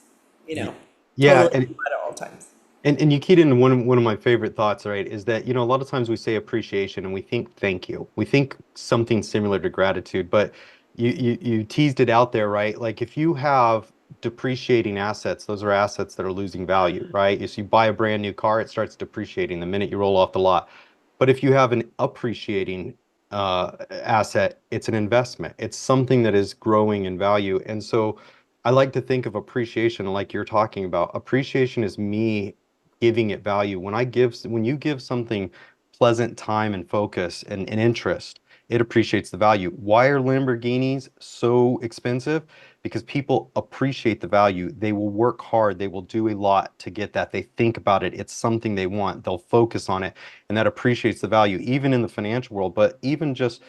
Yeah, totally and at all times. And you keyed into one of my favorite thoughts, right? Is that, a lot of times we say appreciation and we think thank you. We think something similar to gratitude, but you teased it out there, right? Like if you have depreciating assets, those are assets that are losing value, right? If you buy a brand new car, it starts depreciating the minute you roll off the lot. But if you have an appreciating asset, it's an investment. It's something that is growing in value. And so I like to think of appreciation like you're talking about. Appreciation is me giving it value. When you give something pleasant time and focus and interest, it appreciates the value. Why are Lamborghinis so expensive? Because people appreciate the value. They will work hard. They will do a lot to get that. They think about it. It's something they want. They'll focus on it, and that appreciates the value, even in the financial world, but even just,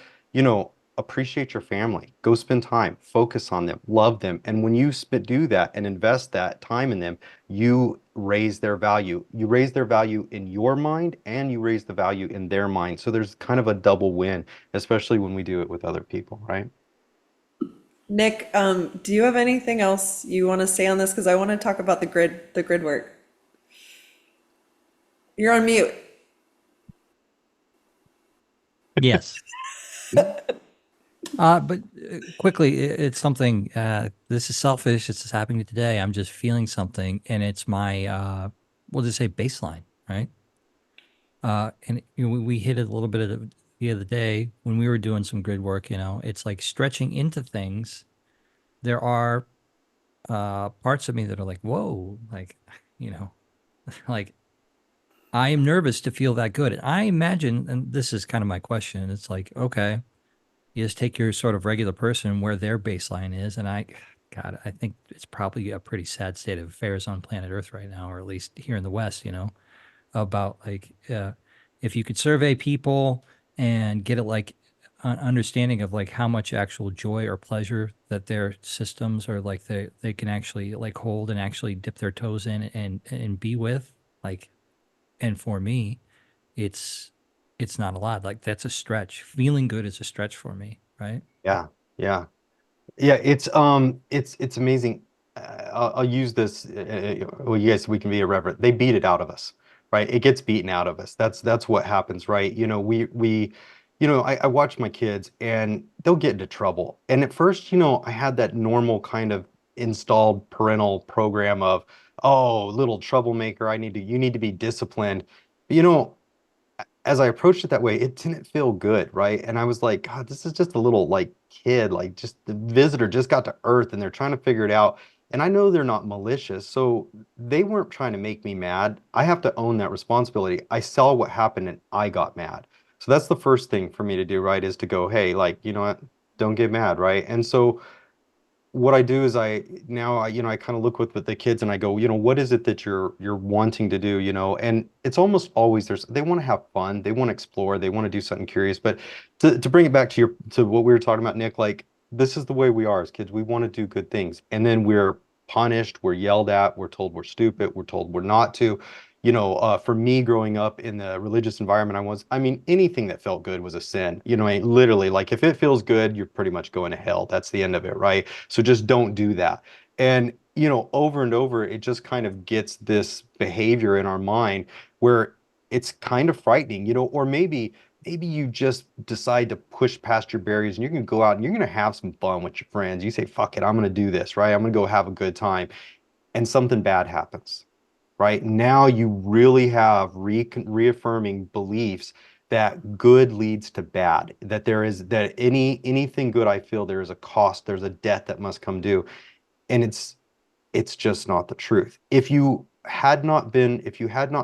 appreciate your family. Go spend time, focus on them, love them. And when you do that and invest that time in them, you raise their value. You raise their value in your mind and you raise the value in their mind. So there's kind of a double win, especially when we do it with other people, right? Nick, do you have anything else you want to say on this? Because I want to talk about the grid work. You're on mute. Yes. But quickly, it's something. This is selfish. It's just happening today. I'm just feeling something, and it's my we'll just say baseline, right? And we hit it a little bit of the other day when we were doing some grid work. It's like stretching into things. There are parts of me that are like, whoa, like, you know, like I am nervous to feel that good. And I imagine, and this is kind of my question. It's like, okay, you just take your sort of regular person where their baseline is, and God, I think it's probably a pretty sad state of affairs on planet Earth right now, or at least here in the West. About like if you could survey people and get it like an understanding of like how much actual joy or pleasure that their systems or like they can actually like hold and actually dip their toes in and be with, like, and for me it's not a lot. Like that's a stretch. Feeling good is a stretch for me, right? Yeah. Yeah. Yeah, it's amazing. I'll use this. Well, yes, we can be irreverent. They beat it out of us, right? It gets beaten out of us. That's what happens, right? I watch my kids and they'll get into trouble. And at first, I had that normal kind of installed parental program of, oh, little troublemaker, you need to be disciplined. But, as I approached it that way, it didn't feel good, right? And I was like, God, this is just a little like kid, like just the visitor just got to Earth and they're trying to figure it out. And I know they're not malicious, so they weren't trying to make me mad. I have to own that responsibility. I saw what happened and I got mad. So that's the first thing for me to do, right? Is to go, hey, like, you know what? Don't get mad, right? And so what I do is I kind of look with the kids and I go, what is it that you're wanting to do, and it's almost always they want to have fun, they want to explore, they want to do something curious. But to bring it back to what we were talking about, Nick, like this is the way we are as kids. We want to do good things, and then we're punished, we're yelled at, we're told we're stupid, we're told we're not to. For me growing up in the religious environment I mean, anything that felt good was a sin. Literally, like if it feels good, you're pretty much going to hell. That's the end of it, right? So just don't do that. And, over and over, it just kind of gets this behavior in our mind where it's kind of frightening, or maybe you just decide to push past your barriers and you're going to go out and you're going to have some fun with your friends. You say, fuck it, I'm going to do this, right? I'm going to go have a good time. And something bad happens, right? Now you really have reaffirming beliefs that good leads to bad, that anything good I feel there is a cost, there's a debt that must come due. And it's just not the truth. If you had not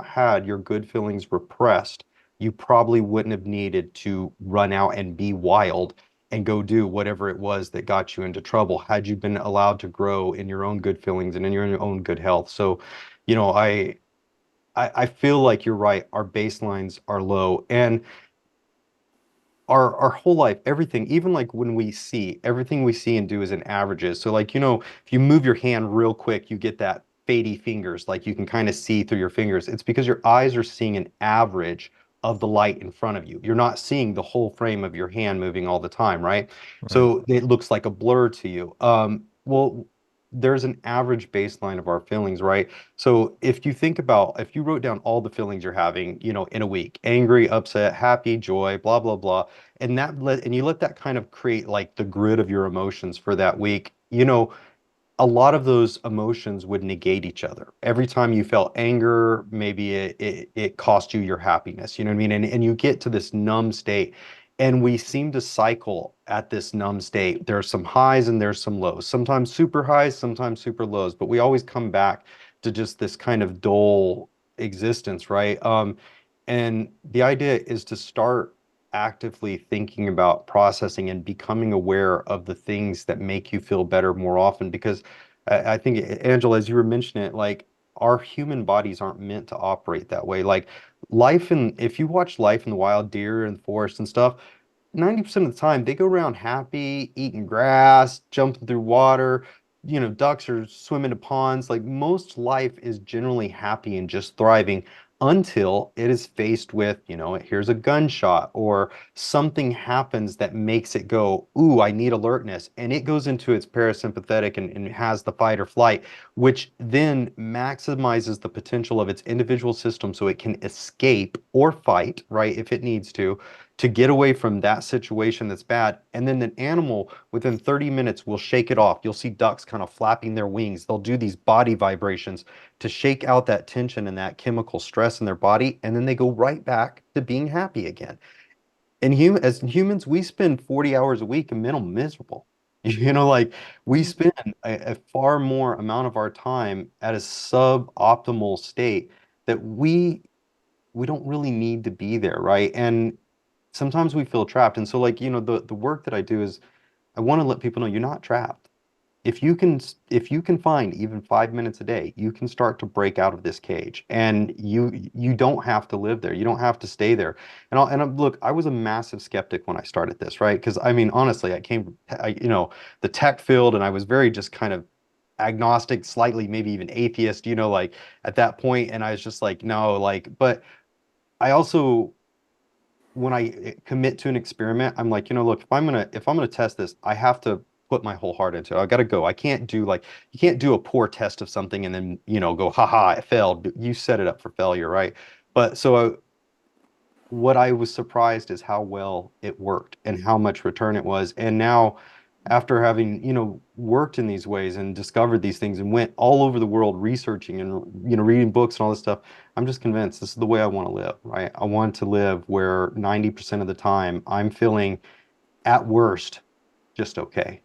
had your good feelings repressed, you probably wouldn't have needed to run out and be wild and go do whatever it was that got you into trouble had you been allowed to grow in your own good feelings and in your own good health. So, you know, I feel like you're right. Our baselines are low. And our whole life, everything, even like when we see, everything we see and do is in averages. So like, if you move your hand real quick, you get that fadey fingers, like you can kind of see through your fingers. It's because your eyes are seeing an average of the light in front of you. You're not seeing the whole frame of your hand moving all the time, right? Right. So it looks like a blur to you. Well, there's an average baseline of our feelings, right? So if you wrote down all the feelings you're having, in a week, angry, upset, happy, joy, blah, blah, blah, and you let that kind of create like the grid of your emotions for that week, a lot of those emotions would negate each other. Every time you felt anger, maybe it cost you your happiness. You know what I mean? And you get to this numb state. And we seem to cycle at this numb state. There's some highs and there's some lows. Sometimes super highs, sometimes super lows, but we always come back to just this kind of dull existence, right? And the idea is to start actively thinking about processing and becoming aware of the things that make you feel better more often. Because I think, Angela, as you were mentioning it, like our human bodies aren't meant to operate that way. Like if you watch life in the wild, deer and forest and stuff, 90% of the time they go around happy, eating grass, jumping through water. Ducks are swimming in ponds. Like most life is generally happy and just thriving until it is faced with, here's a gunshot or something happens that makes it go, ooh, I need alertness. And it goes into its parasympathetic and has the fight or flight, which then maximizes the potential of its individual system so it can escape or fight, right, if it needs to get away from that situation that's bad. And then the animal within 30 minutes will shake it off. You'll see ducks kind of flapping their wings. They'll do these body vibrations to shake out that tension and that chemical stress in their body. And then they go right back to being happy again. And as humans, we spend 40 hours a week and mental miserable. Like we spend a far more amount of our time at a suboptimal state that we don't really need to be there, right? And sometimes we feel trapped. And so like, the work that I do is I want to let people know you're not trapped. If you can find even 5 minutes a day, you can start to break out of this cage. And you don't have to live there. You don't have to stay there. Look, I was a massive skeptic when I started this, right? Because I mean, honestly, I came from the tech field and I was very just kind of agnostic, slightly maybe even atheist, like at that point. And I was just like, no, like, but I also when I commit to an experiment, I'm like, look, if I'm gonna test this, I have to put my whole heart into it. I gotta go. I can't do like you can't do a poor test of something and then, go, haha, it failed. You set it up for failure, right? But so what I was surprised is how well it worked and how much return it was. And now, after having, worked in these ways and discovered these things and went all over the world researching and, reading books and all this stuff, I'm just convinced this is the way I want to live, right? I want to live where 90% of the time I'm feeling at worst just okay.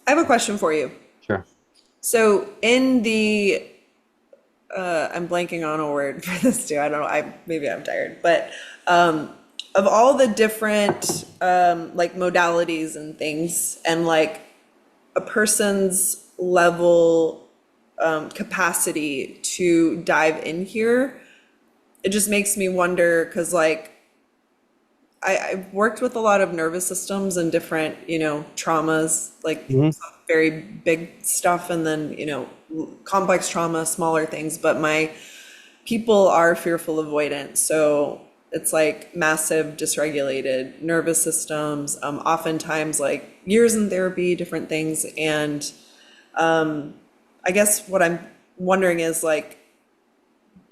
I have a question for you. Sure. So in the I'm blanking on a word for this too. I don't know. Maybe I'm tired, but of all the different like modalities and things, and like a person's level capacity to dive in here, it just makes me wonder because like I've worked with a lot of nervous systems and different, traumas, like Hmm. some very big stuff and then, complex trauma, smaller things, but my people are fearful avoidant. So it's like massive dysregulated nervous systems, oftentimes like years in therapy, different things. And I guess what I'm wondering is like,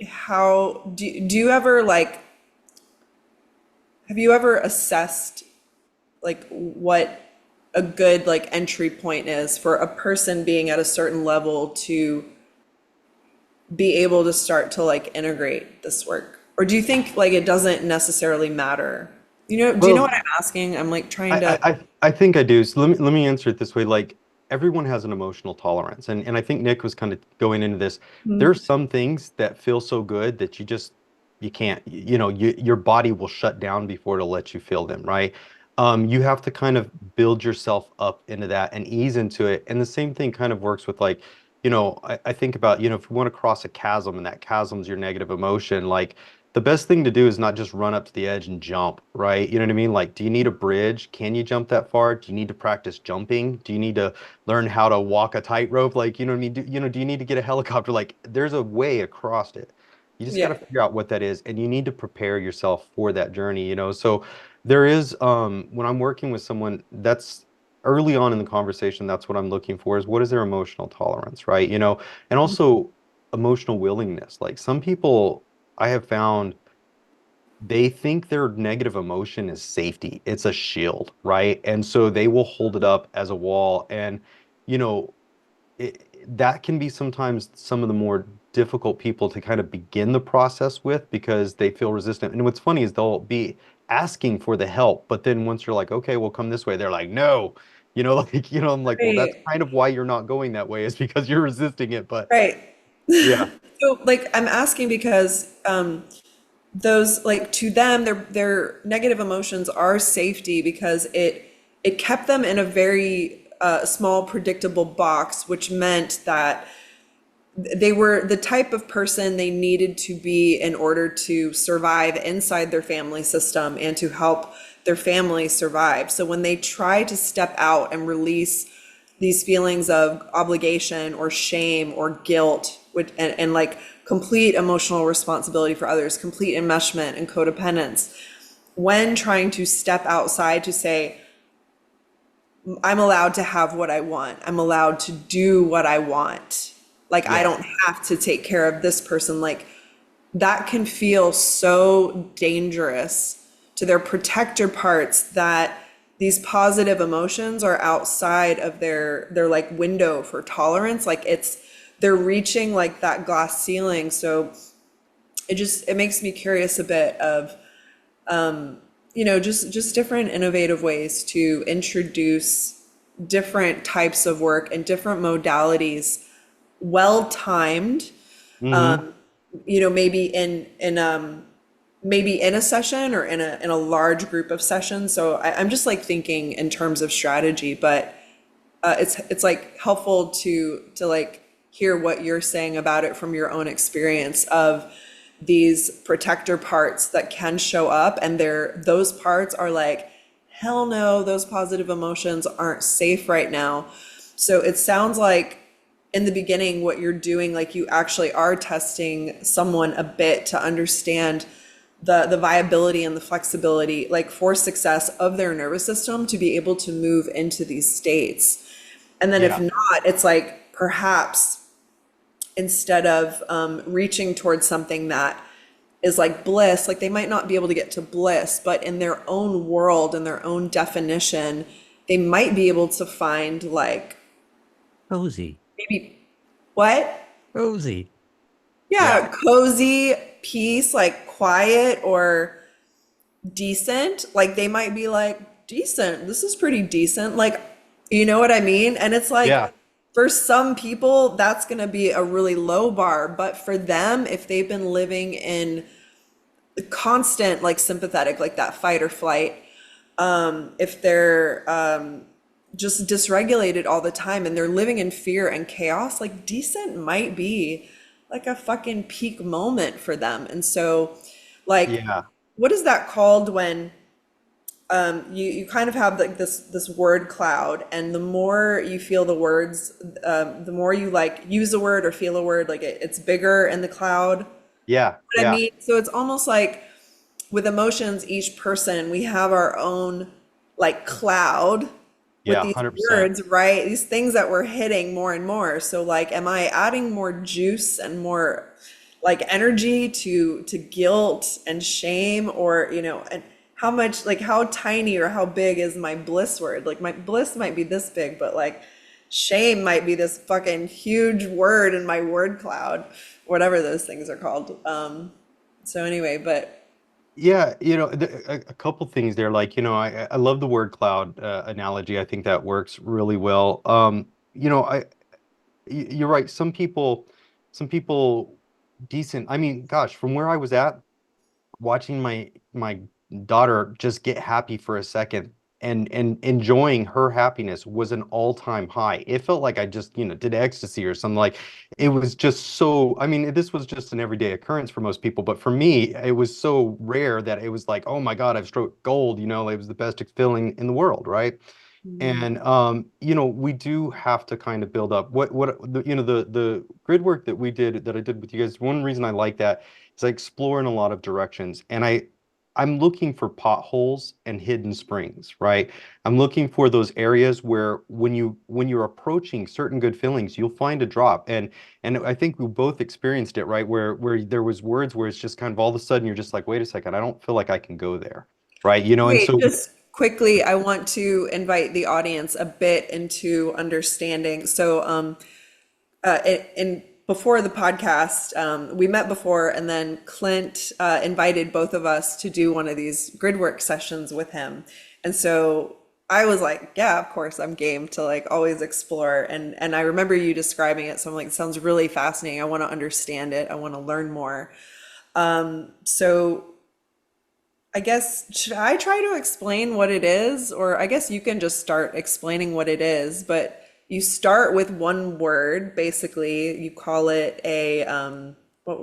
how do you ever like, have you ever assessed like what a good like entry point is for a person being at a certain level to be able to start to like integrate this work? Or do you think like it doesn't necessarily matter? Do you know what Well, I'm asking? I'm like trying I, to. I think I do. So let me answer it this way. Like everyone has an emotional tolerance. And I think Nick was kind of going into this. There's some things that feel so good that you can't, your body will shut down before it'll let you feel them, right? You have to kind of build yourself up into that and ease into it. And the same thing kind of works with like, I think about, if you want to cross a chasm and that chasm's your negative emotion, like the best thing to do is not just run up to the edge and jump, right? You know what I mean? Like, do you need a bridge? Can you jump that far? Do you need to practice jumping? Do you need to learn how to walk a tightrope? Like, you know what I mean? Do you need to get a helicopter? Like, there's a way across it. You just got to Yeah. figure out what that is, and you need to prepare yourself for that journey. So there is, when I'm working with someone, that's early on in the conversation, that's what I'm looking for is what is their emotional tolerance, right? And also emotional willingness. Like some people I have found they think their negative emotion is safety. It's a shield, right? And so they will hold it up as a wall. And, you know, that can be sometimes some of the more difficult people to kind of begin the process with because they feel resistant. And what's funny is they'll be asking for the help, but then once you're like, okay, we'll come this way, they're like, no. I'm like, well, that's Right. kind of why you're not going that way is because you're resisting it. But Right. yeah, So like I'm asking because those like to them their negative emotions are safety because it kept them in a very small predictable box, which meant that they were the type of person they needed to be in order to survive inside their family system and to help their family survive. So when they try to step out and release these feelings of obligation or shame or guilt, and like complete emotional responsibility for others, complete enmeshment and codependence, when trying to step outside to say, I'm allowed to have what I want. I'm allowed to do what I want. Like, I yeah, don't have to take care of this person. Like, that can feel so dangerous to their protector parts that these positive emotions are outside of their like window for tolerance. Like, they're reaching like that glass ceiling. So it makes me curious a bit of just different innovative ways to introduce different types of work and different modalities, well timed, hmm, maybe maybe in a session or in a large group of sessions. So I'm just like thinking in terms of strategy, but it's like helpful to like hear what you're saying about it from your own experience of these protector parts that can show up, and those parts are like, hell no, those positive emotions aren't safe right now. So it sounds like in the beginning what you're doing, like you actually are testing someone a bit to understand the viability and the flexibility, like for success of their nervous system to be able to move into these states. And then if yeah, not, it's like perhaps instead of reaching towards something that is like bliss, like they might not be able to get to bliss, but in their own world and their own definition, they might be able to find like Cozy. maybe what? Cozy. yeah, Yeah, cozy, peace, like quiet or decent. Like they might be like, decent, this is pretty decent. Like, you know what I mean? And it's like, yeah, for some people, that's going to be a really low bar. But for them, if they've been living in constant, like sympathetic, like that fight or flight, if they're just dysregulated all the time and they're living in fear and chaos, like decent might be like a fucking peak moment for them. And so, like, Yeah. what is that called when you kind of have like this word cloud, and the more you feel the words, the more you like use a word or feel a word, like it's bigger in the cloud. Yeah. What I Yeah. mean, so it's almost like with emotions, each person, we have our own like cloud with Yeah. these 100%. words, right? These things that we're hitting more and more. So like, am I adding more juice and more like energy to guilt and shame, or and how much, like how tiny or how big is my bliss word? Like my bliss might be this big, but like shame might be this fucking huge word in my word cloud, whatever those things are called. So anyway, but Yeah, a couple things there. Like, I love the word cloud analogy. I think that works really well. You're right. Some people decent. I mean, gosh, from where I was at, watching my daughter just get happy for a second and enjoying her happiness was an all-time high. It felt like I just, did ecstasy or something. Like it was just so, I mean, this was just an everyday occurrence for most people, but for me, it was so rare that it was like, oh my God, I've struck gold, it was the best feeling in the world, right? Mhm. And we do have to kind of build up the grid work that we did that I did with you guys. One reason I like that is I explore in a lot of directions, and I'm looking for potholes and hidden springs, right? I'm looking for those areas where when you're approaching certain good feelings, you'll find a drop. And I think we both experienced it, right? Where there was words where it's just kind of all of a sudden you're just like, wait a second, I don't feel like I can go there. Right. And Wait, so just quickly, I want to invite the audience a bit into understanding. So, in before the podcast, we met before, and then Clint invited both of us to do one of these grid work sessions with him. And so I was like, yeah, of course, I'm game to like always explore. And I remember you describing it, so I'm like, it sounds really fascinating. I want to understand it. I want to learn more. So I guess, should I try to explain what it is? Or I guess you can just start explaining what it is, but you start with one word, basically. You call it a, what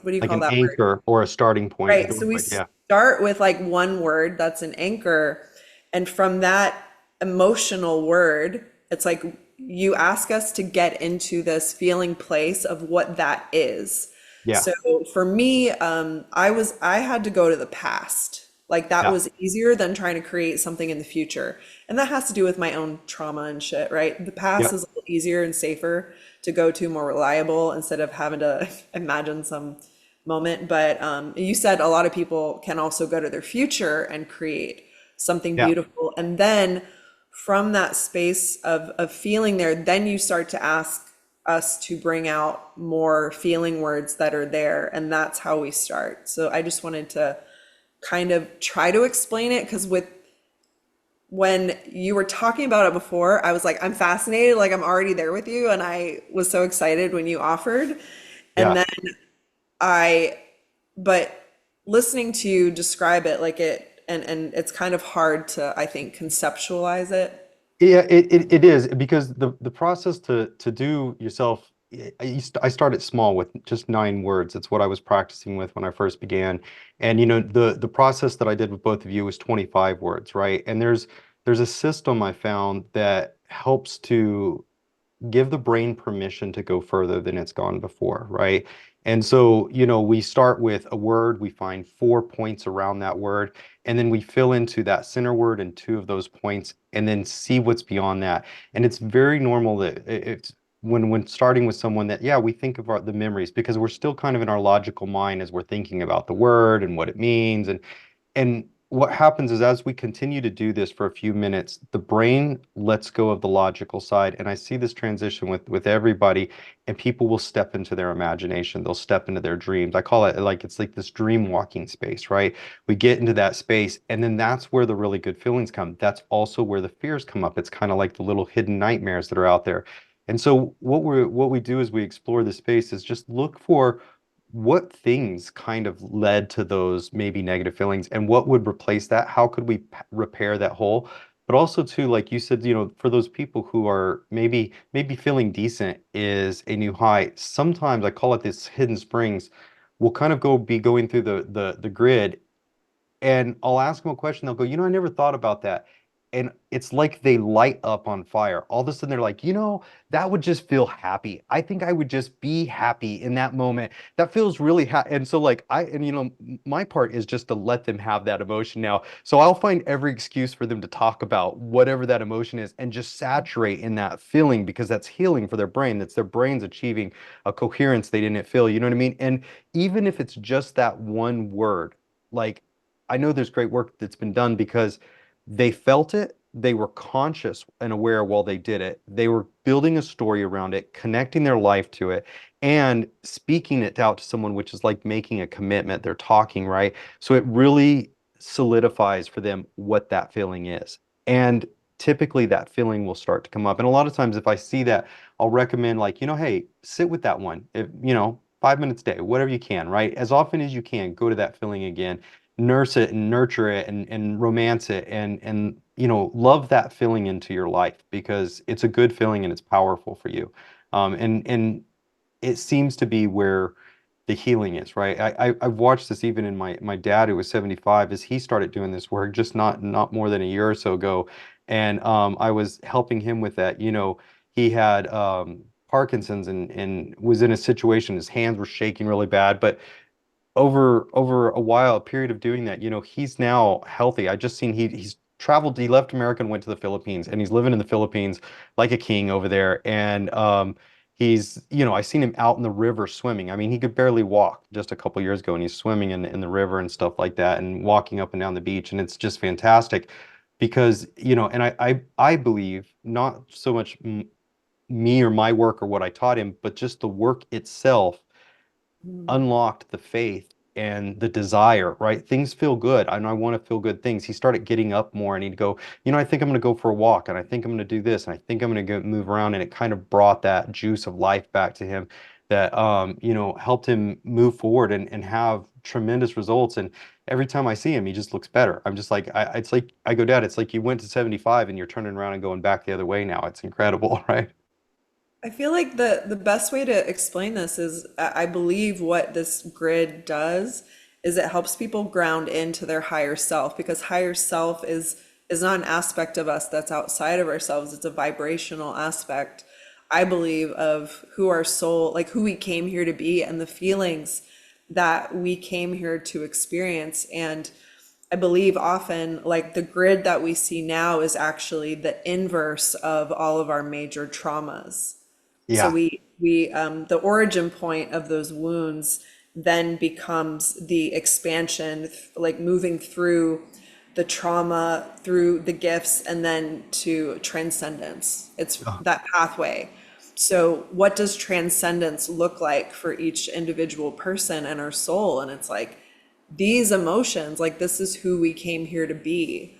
do you like call an that word? anchor or a starting point, a Right. So we doorway. Yeah. start with like one word that's an anchor. And from that emotional word, it's like you ask us to get into this feeling place of what that is. Yeah. So for me, I had to go to the past. Like that Yeah. was easier than trying to create something in the future. And that has to do with my own trauma and shit, right? The past Yep. is a little easier and safer to go to, more reliable instead of having to imagine some moment. But you said a lot of people can also go to their future and create something Yeah. beautiful. And then from that space of feeling there, then you start to ask us to bring out more feeling words that are there. And that's how we start. So I just wanted to kind of try to explain it, because with when you were talking about it before, I was like, I'm fascinated, like I'm already there with you. And I was so excited when you offered. And Yeah. then I, but listening to you describe it like it, and it's kind of hard to, I think, conceptualize it. Yeah, it is because the process to do yourself, I started small with just 9 words. It's what I was practicing with when I first began. And the process that I did with both of you was 25 words, right? And there's a system I found that helps to give the brain permission to go further than it's gone before, right? And so, we start with a word, we find 4 points around that word, and then we fill into that center word and 2 of those points, and then see what's beyond that. And it's very normal that it's when starting with someone that, yeah, we think of the memories because we're still kind of in our logical mind as we're thinking about the word and what it means. And what happens is as we continue to do this for a few minutes, the brain lets go of the logical side. And I see this transition with everybody, and people will step into their imagination. They'll step into their dreams. I call it like it's like this dream walking space, right? We get into that space, and then that's where the really good feelings come. That's also where the fears come up. It's kind of like the little hidden nightmares that are out there. And so what we do is we explore the space is just look for what things kind of led to those maybe negative feelings and what would replace that? How could we repair that hole? But also too, like you said, for those people who are maybe feeling decent is a new high. Sometimes I call it this hidden springs. We'll kind of be going through the grid, and I'll ask them a question. They'll go, I never thought about that. And it's like they light up on fire. All of a sudden, they're like, that would just feel happy. I think I would just be happy in that moment. That feels really happy. And so, like, my part is just to let them have that emotion now. So I'll find every excuse for them to talk about whatever that emotion is and just saturate in that feeling because that's healing for their brain. That's their brains achieving a coherence they didn't feel. You know what I mean? And even if it's just that one word, like, I know there's great work that's been done because they felt it, they were conscious and aware while they did it. They were building a story around it, connecting their life to it, and speaking it out to someone, which is like making a commitment. They're talking, right? So it really solidifies for them what that feeling is. And typically that feeling will start to come up. And a lot of times, if I see that, I'll recommend, like, hey, sit with that one. If, 5 minutes a day, whatever you can, right? As often as you can, go to that feeling again, nurse it and nurture it and romance it and love that feeling into your life because it's a good feeling and it's powerful for you. And it seems to be where the healing is, right? I've watched this even in my dad who was 75 as he started doing this work just not more than a year or so ago. And I was helping him with that. He had Parkinson's and was in a situation, his hands were shaking really bad, but over a while, a period of doing that, he's now healthy. I just seen he's traveled, he left America and went to the Philippines, and he's living in the Philippines like a king over there. And I seen him out in the river swimming. I mean, he could barely walk just a couple years ago, and he's swimming in the river and stuff like that, and walking up and down the beach, and it's just fantastic because, and I believe not so much me or my work or what I taught him, but just the work itself Mm. unlocked the faith and the desire, right? Things feel good. I know I want to feel good things. He started getting up more and he'd go, I think I'm going to go for a walk and I think I'm going to do this and I think I'm going to go move around. And it kind of brought that juice of life back to him that, helped him move forward and have tremendous results. And every time I see him, he just looks better. I'm just like, it's like, I go, Dad, it's like you went to 75 and you're turning around and going back the other way now. It's incredible, right? I feel like the best way to explain this is I believe what this grid does is it helps people ground into their higher self because higher self is not an aspect of us that's outside of ourselves. It's a vibrational aspect, I believe, of who our soul, like who we came here to be and the feelings that we came here to experience. And I believe often like the grid that we see now is actually the inverse of all of our major traumas. So Yeah. the origin point of those wounds then becomes the expansion, like moving through the trauma, through the gifts, and then to transcendence. It's that pathway. So what does transcendence look like for each individual person and our soul? And it's like these emotions, like this is who we came here to be.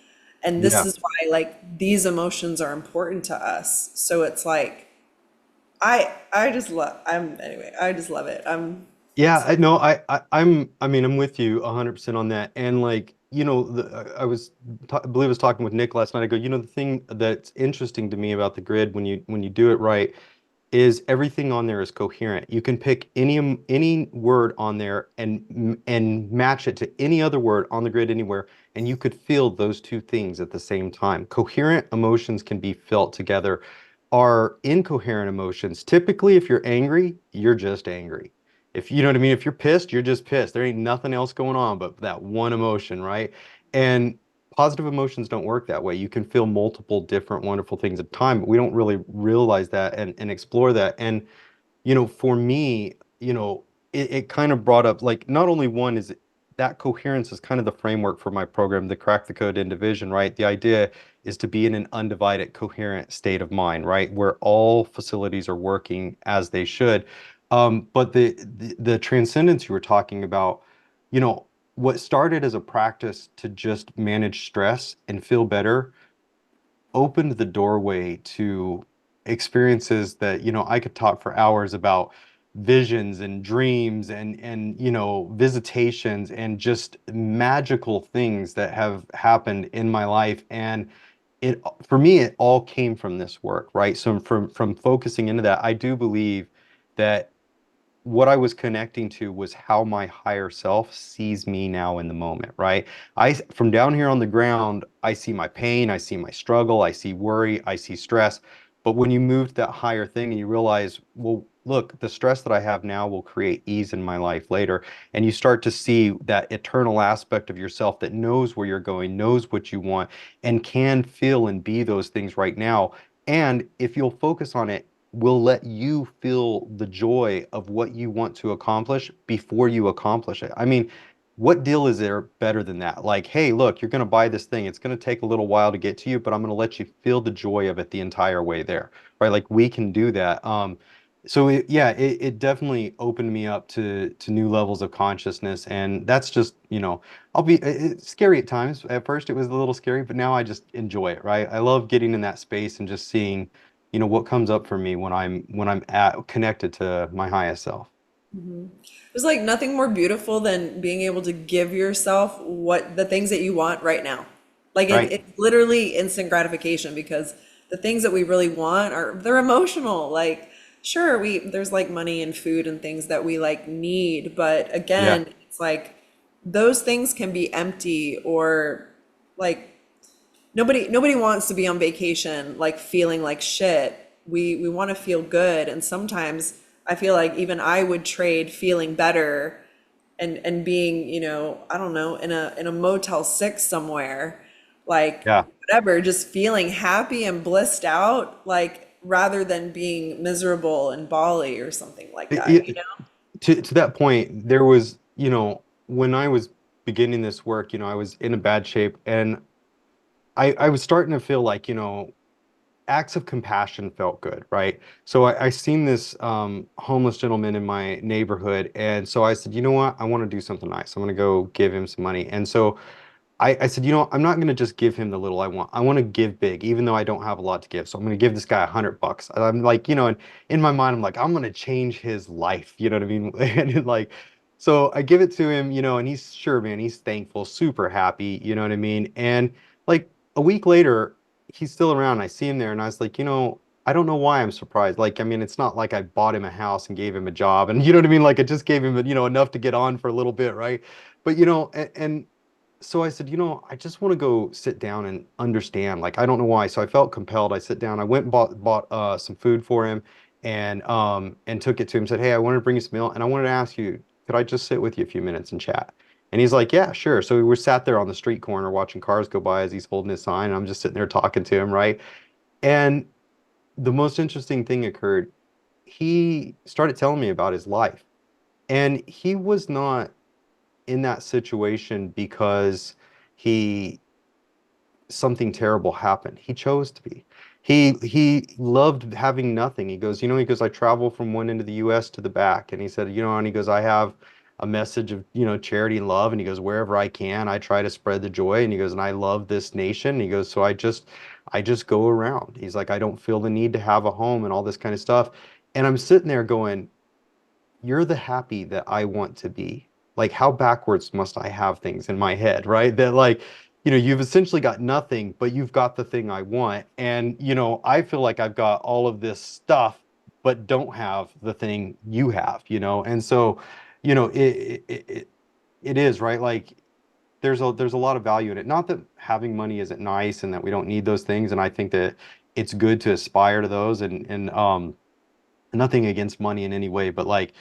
And this Yeah. is why like these emotions are important to us. So it's like I just love I'm anyway, I just love it. Yeah, It's I no, I mean, I'm with you 100% on that. And like, I believe I was talking with Nick last night. I go, the thing that's interesting to me about the grid when you do it right is everything on there is coherent. You can pick any word on there and match it to any other word on the grid anywhere, and you could feel those two things at the same time. Coherent emotions can be felt together. Are incoherent emotions. Typically, if you're angry, you're just angry. If you know what I mean, if you're pissed, you're just pissed. There ain't nothing else going on but that one emotion, right? And positive emotions don't work that way. You can feel multiple different wonderful things at a time, but we don't really realize that and explore that. And for me, it kind of brought up like not only one is that coherence is kind of the framework for my program, the Crack the Code INDIVISION, right? The idea is to be in an undivided, coherent state of mind, right? Where all facilities are working as they should. But the transcendence you were talking about, you know, what started as a practice to just manage stress and feel better opened the doorway to experiences that, I could talk for hours about visions and dreams and visitations and just magical things that have happened in my life. And it for me it all came from this work, right? So from focusing into that, I do believe that what I was connecting to was how my higher self sees me now in the moment, right? From down here on the ground, I see my pain, I see my struggle, I see worry, I see stress. But when you move to that higher thing and you realize, well, look, the stress that I have now will create ease in my life later. And you start to see that eternal aspect of yourself that knows where you're going, knows what you want, and can feel and be those things right now. And if you'll focus on it, will let you feel the joy of what you want to accomplish before you accomplish it. I mean, what deal is there better than that? Like, hey, look, you're going to buy this thing. It's going to take a little while to get to you, but I'm going to let you feel the joy of it the entire way there, right? Like we can do that. It definitely opened me up to new levels of consciousness, and that's just, it's scary at times. At first, it was a little scary, but now I just enjoy it, right? I love getting in that space and just seeing what comes up for me when I'm at connected to my highest self. There's like nothing more beautiful than being able to give yourself what the things that you want right now. Like Right. it's literally instant gratification because the things that we really want are they're emotional. Like sure, we there's like money and food and things that we like need, but Yeah. again, it's like those things can be empty or like nobody wants to be on vacation like feeling like shit. We want to feel good, and sometimes I feel like even I would trade feeling better and being, I don't know, in a Motel 6 somewhere, like Yeah. whatever, just feeling happy and blissed out, like rather than being miserable in Bali or something like It- that, you it- to that point, there was, when I was beginning this work, I was in a bad shape, and I was starting to feel like, acts of compassion felt good, right? So I seen this homeless gentleman in my neighborhood, and so I said, you know what? I want to do something nice. I'm going to go give him some money. And so I said, I'm not going to just give him the little I want. I want to give big, even though I don't have a lot to give. So I'm going to give this guy $100. And I'm like, and in my mind, I'm like, I'm going to change his life. You know what I mean? And like, so I give it to him, and he's sure, man, he's thankful, super happy. You know what I mean? And like a week later, he's still around. I see him there, and I was like, I don't know why I'm surprised. Like, I mean, it's not like I bought him a house and gave him a job, and you know what I mean? Like, I just gave him, enough to get on for a little bit, right? But and so I said, I just want to go sit down and understand. Like, I don't know why. So I felt compelled. I sit down. I went and bought some food for him, and took it to him. Said, hey, I wanted to bring you some meal, and I wanted to ask you, could I just sit with you a few minutes and chat? And he's like, yeah, sure. So we were sat there on the street corner watching cars go by as he's holding his sign, and I'm just sitting there talking to him, right? And the most interesting thing occurred. He started telling me about his life, and he was not in that situation because he something terrible happened. He chose to be. He loved having nothing. He goes, I travel from one end of the US to the back. And he said, and he goes, I have a message of, charity and love. And he goes, wherever I can, I try to spread the joy. And he goes, and I love this nation. And he goes, so I just go around. He's like, I don't feel the need to have a home and all this kind of stuff. And I'm sitting there going, you're the happy that I want to be. Like, how backwards must I have things in my head, right? That, like, you've essentially got nothing, but you've got the thing I want. And, I feel like I've got all of this stuff, but don't have the thing you have, And so, it is, right? Like, there's a lot of value in it. Not that having money isn't nice and that we don't need those things. And I think that it's good to aspire to those, and nothing against money in any way, but like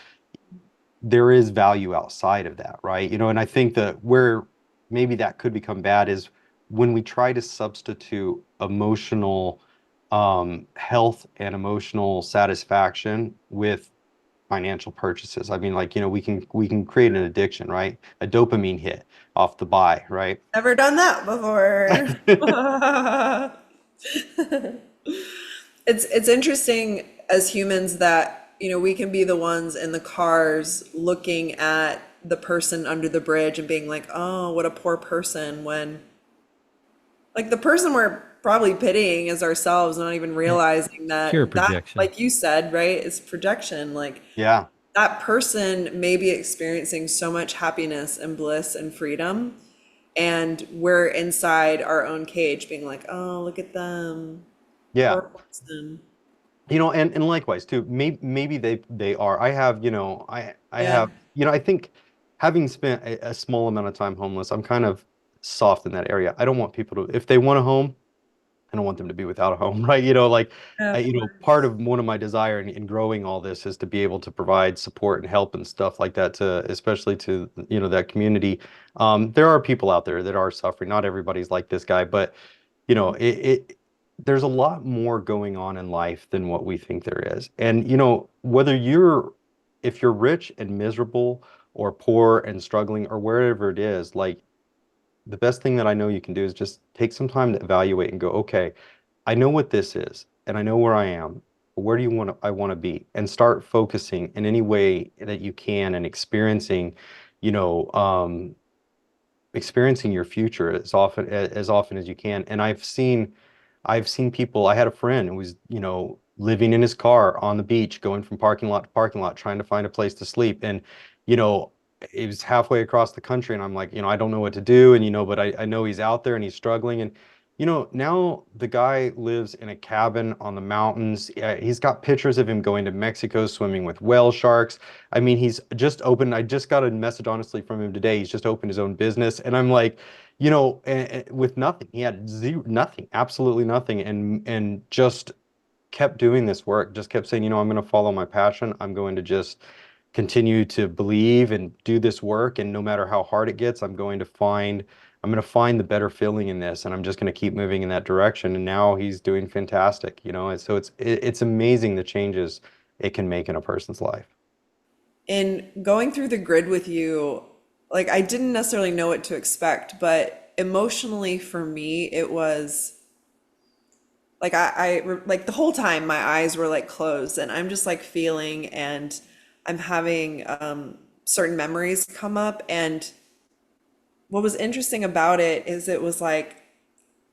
there is value outside of that, right? And I think that where maybe that could become bad is when we try to substitute emotional health and emotional satisfaction with financial purchases. I mean, like, we can create an addiction, right? A dopamine hit off the buy, right? never done that before. It's interesting as humans that, we can be the ones in the cars looking at the person under the bridge and being like, "Oh, what a poor person," when like the person we're probably pitying is ourselves, not even Yeah. realizing Pure that projection. like you said, right, is projection. Like Yeah. that person may be experiencing so much happiness and bliss and freedom, and we're inside our own cage being like, oh, look at them, Yeah. poor person. And likewise too, maybe they are. I have, I Yeah. have, I think having spent a small amount of time homeless, I'm kind of soft in that area. I don't want people to, if they want a home, I don't want them to be without a home, right? Like, Yeah, of part course. of one of my desire in growing all this is to be able to provide support and help and stuff like that to, especially to, that community. There are people out there that are suffering. Not everybody's like this guy, but there's a lot more going on in life than what we think there is. And, whether if you're rich and miserable or poor and struggling or wherever it is, like, the best thing that I know you can do is just take some time to evaluate and go, okay, I know what this is and I know where I am. But where do I want to be? And start focusing in any way that you can and you know, um, experiencing your future as often as you can. And I've seen people. I had a friend who was, living in his car on the beach, going from parking lot to parking lot, trying to find a place to sleep. And, you know, it was halfway across the country, and I'm like, I don't know what to do. And, but I know he's out there and he's struggling. And, now the guy lives in a cabin on the mountains. He's got pictures of him going to Mexico swimming with whale sharks. I mean, he's just opened. I just got a message, honestly, from him today. He's just opened his own business. And I'm like, with nothing. He had zero, nothing, absolutely nothing, and just kept doing this work. Just kept saying, I'm going to follow my passion. I'm going to just continue to believe and do this work, and no matter how hard it gets, I'm going to find the better feeling in this, and I'm just going to keep moving in that direction. And now he's doing fantastic, and so it's amazing the changes it can make in a person's life. In going through the grid with you, like I didn't necessarily know what to expect, but emotionally for me, it was like like the whole time my eyes were like closed and I'm just like feeling and I'm having certain memories come up. And what was interesting about it is it was like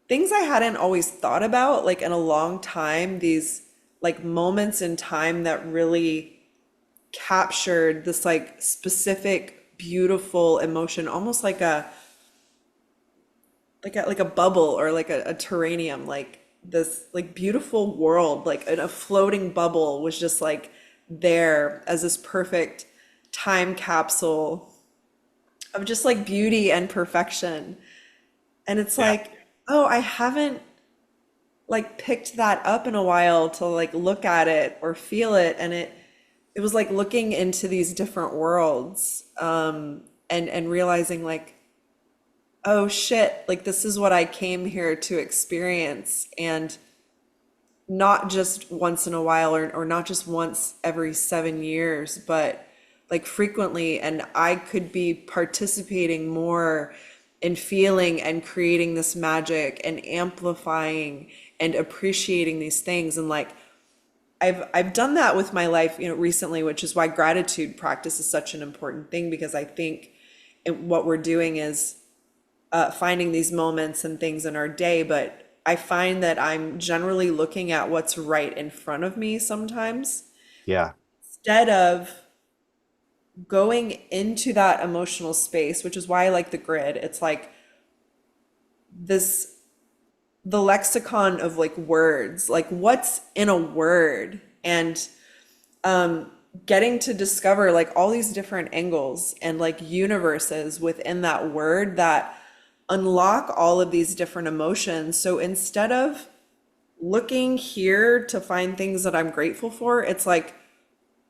things I hadn't always thought about like in a long time, these like moments in time that really captured this like specific beautiful emotion, almost like a bubble or like a terranium, like this like beautiful world, like in a floating bubble was just like there as this perfect time capsule of just like beauty and perfection. And it's Yeah. like, oh, I haven't like picked that up in a while to like look at it or feel it. And it was like looking into these different worlds, and realizing like, oh shit, like this is what I came here to experience. And not just once in a while or not just once every 7 years, but like frequently. And I could be participating more in feeling and creating this magic and amplifying and appreciating these things. And like I've done that with my life, recently, which is why gratitude practice is such an important thing, because I think what we're doing is finding these moments and things in our day, but I find that I'm generally looking at what's right in front of me sometimes Yeah. instead of going into that emotional space, which is why I like the grid. It's like this, the lexicon of like words, like what's in a word, and getting to discover like all these different angles and like universes within that word that unlock all of these different emotions. So instead of looking here to find things that I'm grateful for, it's like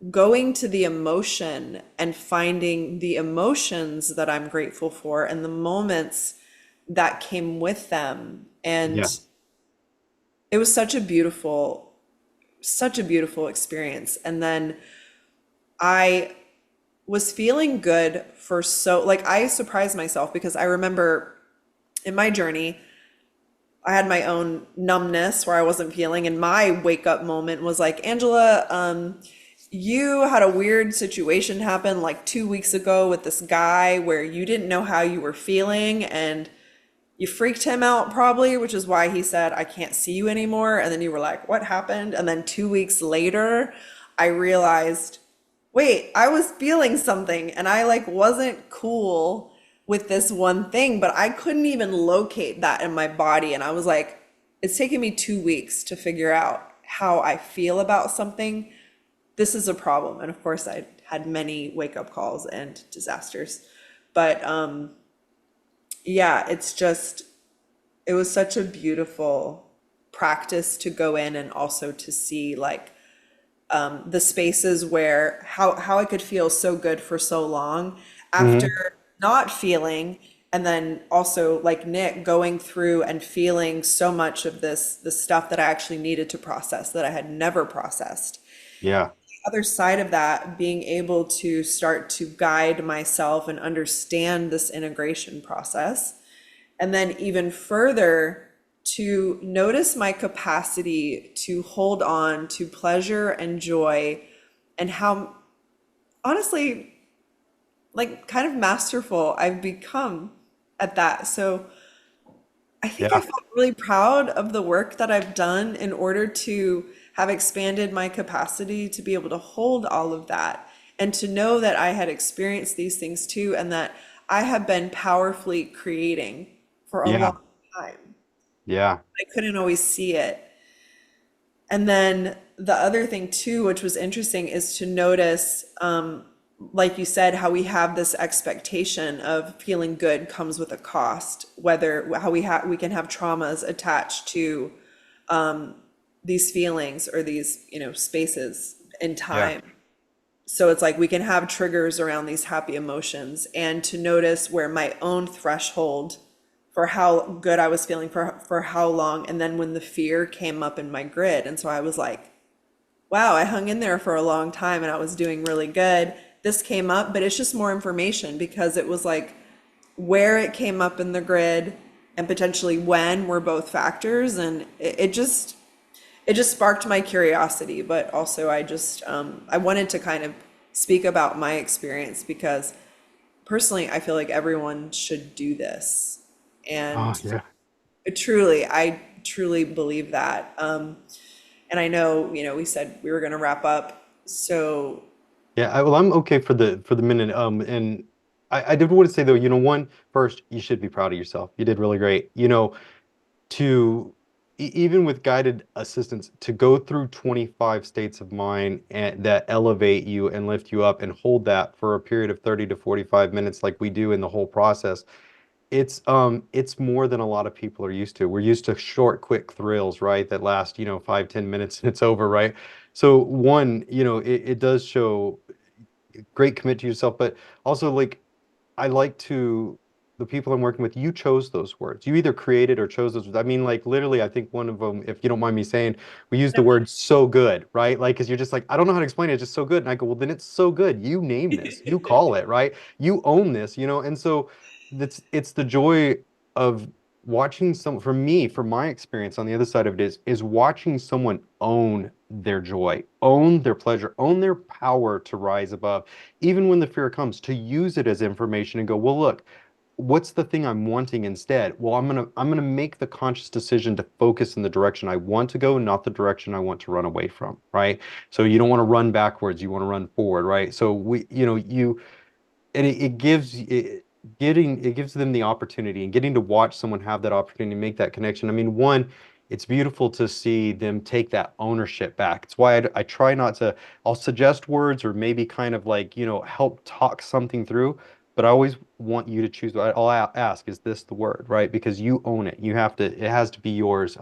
going to the emotion and finding the emotions that I'm grateful for and the moments that came with them. And Yeah. it was such a beautiful experience. And then I was feeling good for so, like, I surprised myself because I remember in my journey, I had my own numbness where I wasn't feeling, and my wake up moment was like, Angela, you had a weird situation happen like 2 weeks ago with this guy where you didn't know how you were feeling, and you freaked him out probably, which is why he said, I can't see you anymore. And then you were like, what happened? And then 2 weeks later, I realized, wait, I was feeling something and I like wasn't cool with this one thing, but I couldn't even locate that in my body. And I was like, it's taken me 2 weeks to figure out how I feel about something. This is a problem. And of course, I had many wake up calls and disasters. But yeah, it's just, it was such a beautiful practice to go in and also to see like the spaces where how I could feel so good for so long after Hmm. not feeling, and then also like Nick going through and feeling so much of this stuff that I actually needed to process that I had never processed. Yeah. Other side of that, being able to start to guide myself and understand this integration process, and then even further to notice my capacity to hold on to pleasure and joy, and how honestly, like kind of masterful I've become at that. So I think I Yeah. felt really proud of the work that I've done in order to have expanded my capacity to be able to hold all of that and to know that I had experienced these things too, and that I have been powerfully creating for a Yeah. long time. Yeah. I couldn't always see it. And then the other thing too, which was interesting, is to notice, like you said, how we have this expectation of feeling good comes with a cost, whether how we can have traumas attached to these feelings or these, spaces in Yeah. time. So it's like we can have triggers around these happy emotions, and to notice where my own threshold for how good I was feeling for how long, and then when the fear came up in my grid, and so I was like, wow, I hung in there for a long time and I was doing really good. This came up, but it's just more information because it was like where it came up in the grid and potentially when were both factors, and it just sparked my curiosity, but also I wanted to kind of speak about my experience because personally I feel like everyone should do this. Oh, And yeah. I truly believe that. And I know, we said we were going to wrap up. So, Yeah, well, I'm okay for the minute. And I did want to say though, one, first, you should be proud of yourself. You did really great. To even with guided assistance, to go through 25 states of mind and that elevate you and lift you up and hold that for a period of 30 to 45 minutes, like we do in the whole process. It's more than a lot of people are used to. We're used to short, quick thrills, right? That last, 5, 10 minutes and it's over, right? So one, it does show great commit to yourself, but also like I like to the people I'm working with, you chose those words. You either created or chose those. I mean, like literally, I think one of them, if you don't mind me saying, we use the word so good, right? Like, because you're just like, I don't know how to explain it, it's just so good. And I go, well, then it's so good. You name this, you call it, right? You own this, And so it's the joy of watching for me, for my experience on the other side of it is watching someone own their joy, own their pleasure, own their power to rise above even when the fear comes, to use it as information and go, well, look, what's the thing I'm wanting instead? Well, I'm gonna make the conscious decision to focus in the direction I want to go, not the direction I want to run away from, right? So you don't want to run backwards, you want to run forward, right? So and it gives it gives them the opportunity and getting to watch someone have that opportunity to make that connection. I mean, one, it's beautiful to see them take that ownership back. It's why I try not to, I'll suggest words or maybe kind of like, help talk something through, but I always want you to choose. Ask, is this the word, right? Because you own it. It has to be yours.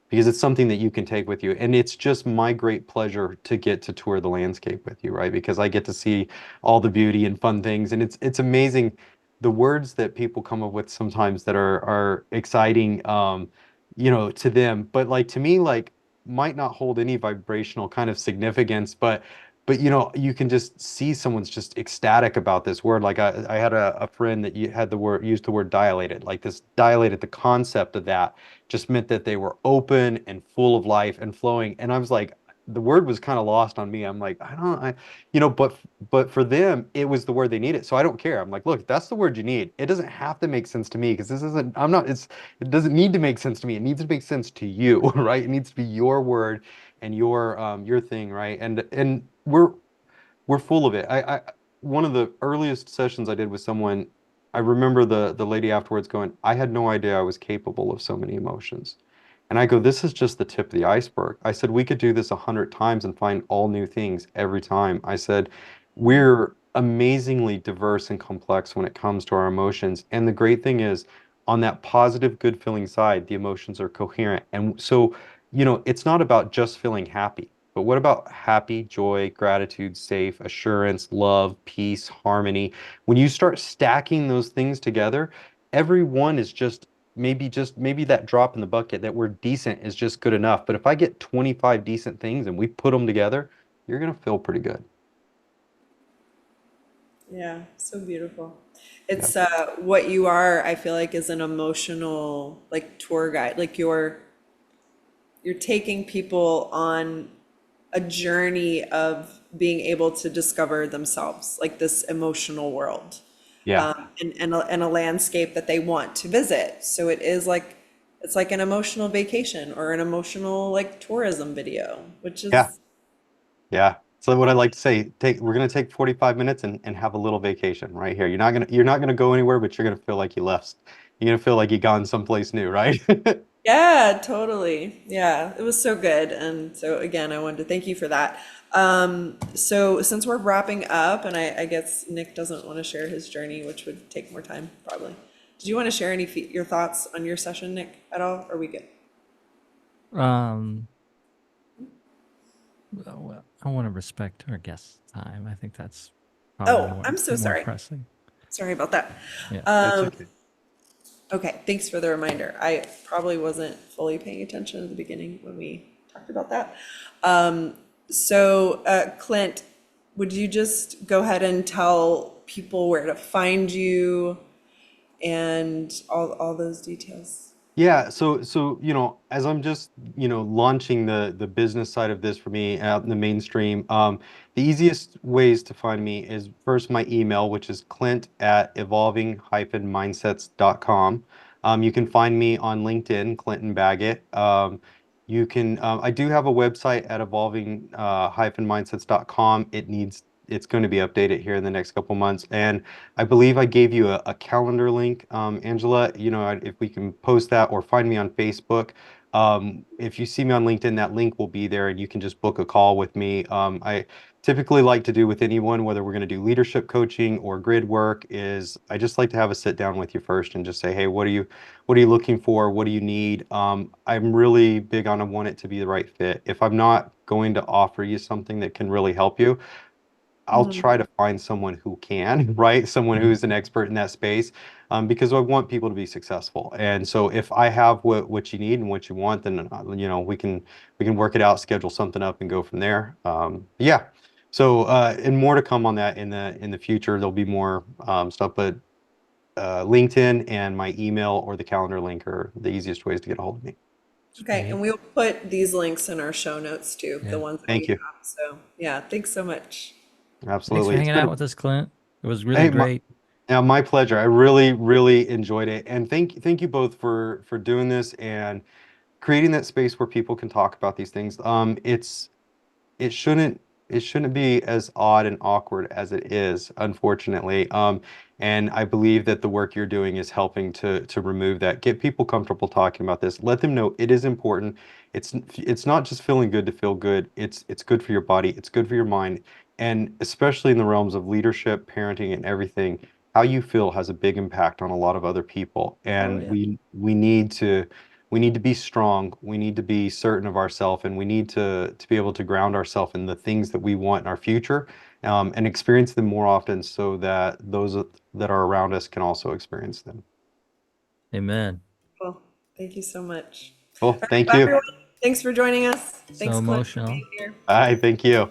Because it's something that you can take with you. And it's just my great pleasure to get to tour the landscape with you, right? Because I get to see all the beauty and fun things. And it's amazing the words that people come up with sometimes that are exciting, to them. But like to me, like might not hold any vibrational kind of significance, but you can just see someone's just ecstatic about this word. Like I had a friend that you had the word used the word dilated, like this dilated, the concept of that just meant that they were open and full of life and flowing. And I was like, the word was kind of lost on me. I'm like, I don't, I, but for them, it was the word they needed. So I don't care. I'm like, look, that's the word you need. It doesn't have to make sense to me because this isn't, I'm not, it doesn't need to make sense to me. It needs to make sense to you, right? It needs to be your word and your thing, right? And we're full of it. One of the earliest sessions I did with someone. I remember the lady afterwards going, I had no idea I was capable of so many emotions. And I go, this is just the tip of the iceberg. I said, we could do this 100 times and find all new things every time. I said, we're amazingly diverse and complex when it comes to our emotions. And the great thing is, on that positive, good feeling side, the emotions are coherent. And so, it's not about just feeling happy, but what about happy, joy, gratitude, safe, assurance, love, peace, harmony? When you start stacking those things together, every one is just maybe that drop in the bucket that we're decent is just good enough. But if I get 25 decent things and we put them together, you're gonna feel pretty good. Yeah, so beautiful. Yeah. It's what you are, I feel like, is an emotional like tour guide. Like you're taking people on a journey of being able to discover themselves, like this emotional world, Yeah. and a landscape that they want to visit. So it is like it's like an emotional vacation or an emotional like tourism video, which Yeah. is Yeah. So what I like to say, we're gonna take 45 minutes and have a little vacation right here. You're not gonna go anywhere, but you're gonna feel like you left. You're gonna feel like you gone someplace new, right? yeah, totally. Yeah, it was so good. And so again, I wanted to thank you for that. So since we're wrapping up, and I guess Nick doesn't want to share his journey, which would take more time, probably. Did you want to share your thoughts on your session, Nick, at all? Or are we good? Um, well, I want to respect our guest's time. I think that's probably Oh, more I'm so more sorry. pressing. Sorry about that. Yeah. That's okay. Okay, thanks for the reminder. I probably wasn't fully paying attention at the beginning when we talked about that. Clint, would you just go ahead and tell people where to find you and all those details? Yeah, so as I'm just launching the business side of this for me out in the mainstream, the easiest ways to find me is first my email, which is clint@evolving-mindsets.com. You can find me on LinkedIn, Clinton Baggett. I do have a website at evolving-mindsets.com. It's going to be updated here in the next couple months, and I believe I gave you a calendar link, Angela. If we can post that or find me on Facebook. If you see me on LinkedIn, that link will be there and you can just book a call with me. I typically like to do with anyone, whether we're going to do leadership coaching or grid work, is I just like to have a sit down with you first and just say, hey, what are you looking for? What do you need? I'm really big on I want it to be the right fit. If I'm not going to offer you something that can really help you, I'll Mhm. try to find someone who can, right? Someone who's an expert in that space, because I want people to be successful. And so if I have what you need and what you want, then we can work it out, schedule something up, and go from there. Yeah. So and more to come on that in the future. There'll be more stuff, but LinkedIn and my email or the calendar link are the easiest ways to get a hold of me. Okay, and Sweet. we'll put these links in our show notes too, the Yeah. ones that we Thank you. have. So yeah, thanks so much. Thanks for Absolutely. It's hanging been out with us, Clint. It was really hey, great. yeah, my pleasure. I really, really enjoyed it. And thank you both for doing this and creating that space where people can talk about these things. It shouldn't it shouldn't be as odd and awkward as it is, unfortunately. And I believe that the work you're doing is helping to remove that, get people comfortable talking about this, let them know it is important. It's not just feeling good to feel good. It's good for your body, it's good for your mind, and especially in the realms of leadership, parenting, and everything, how you feel has a big impact on a lot of other people. Oh And yeah. we need to be strong. We need to be certain of ourselves, and we need to be able to ground ourselves in the things that we want in our future, and experience them more often, so that those that are around us can also experience them. Amen. Well, thank you so much. Well, All right, thank bye you. everyone. Thanks for joining us. So Thanks, Clint, for emotional. being here. Bye. Thank you.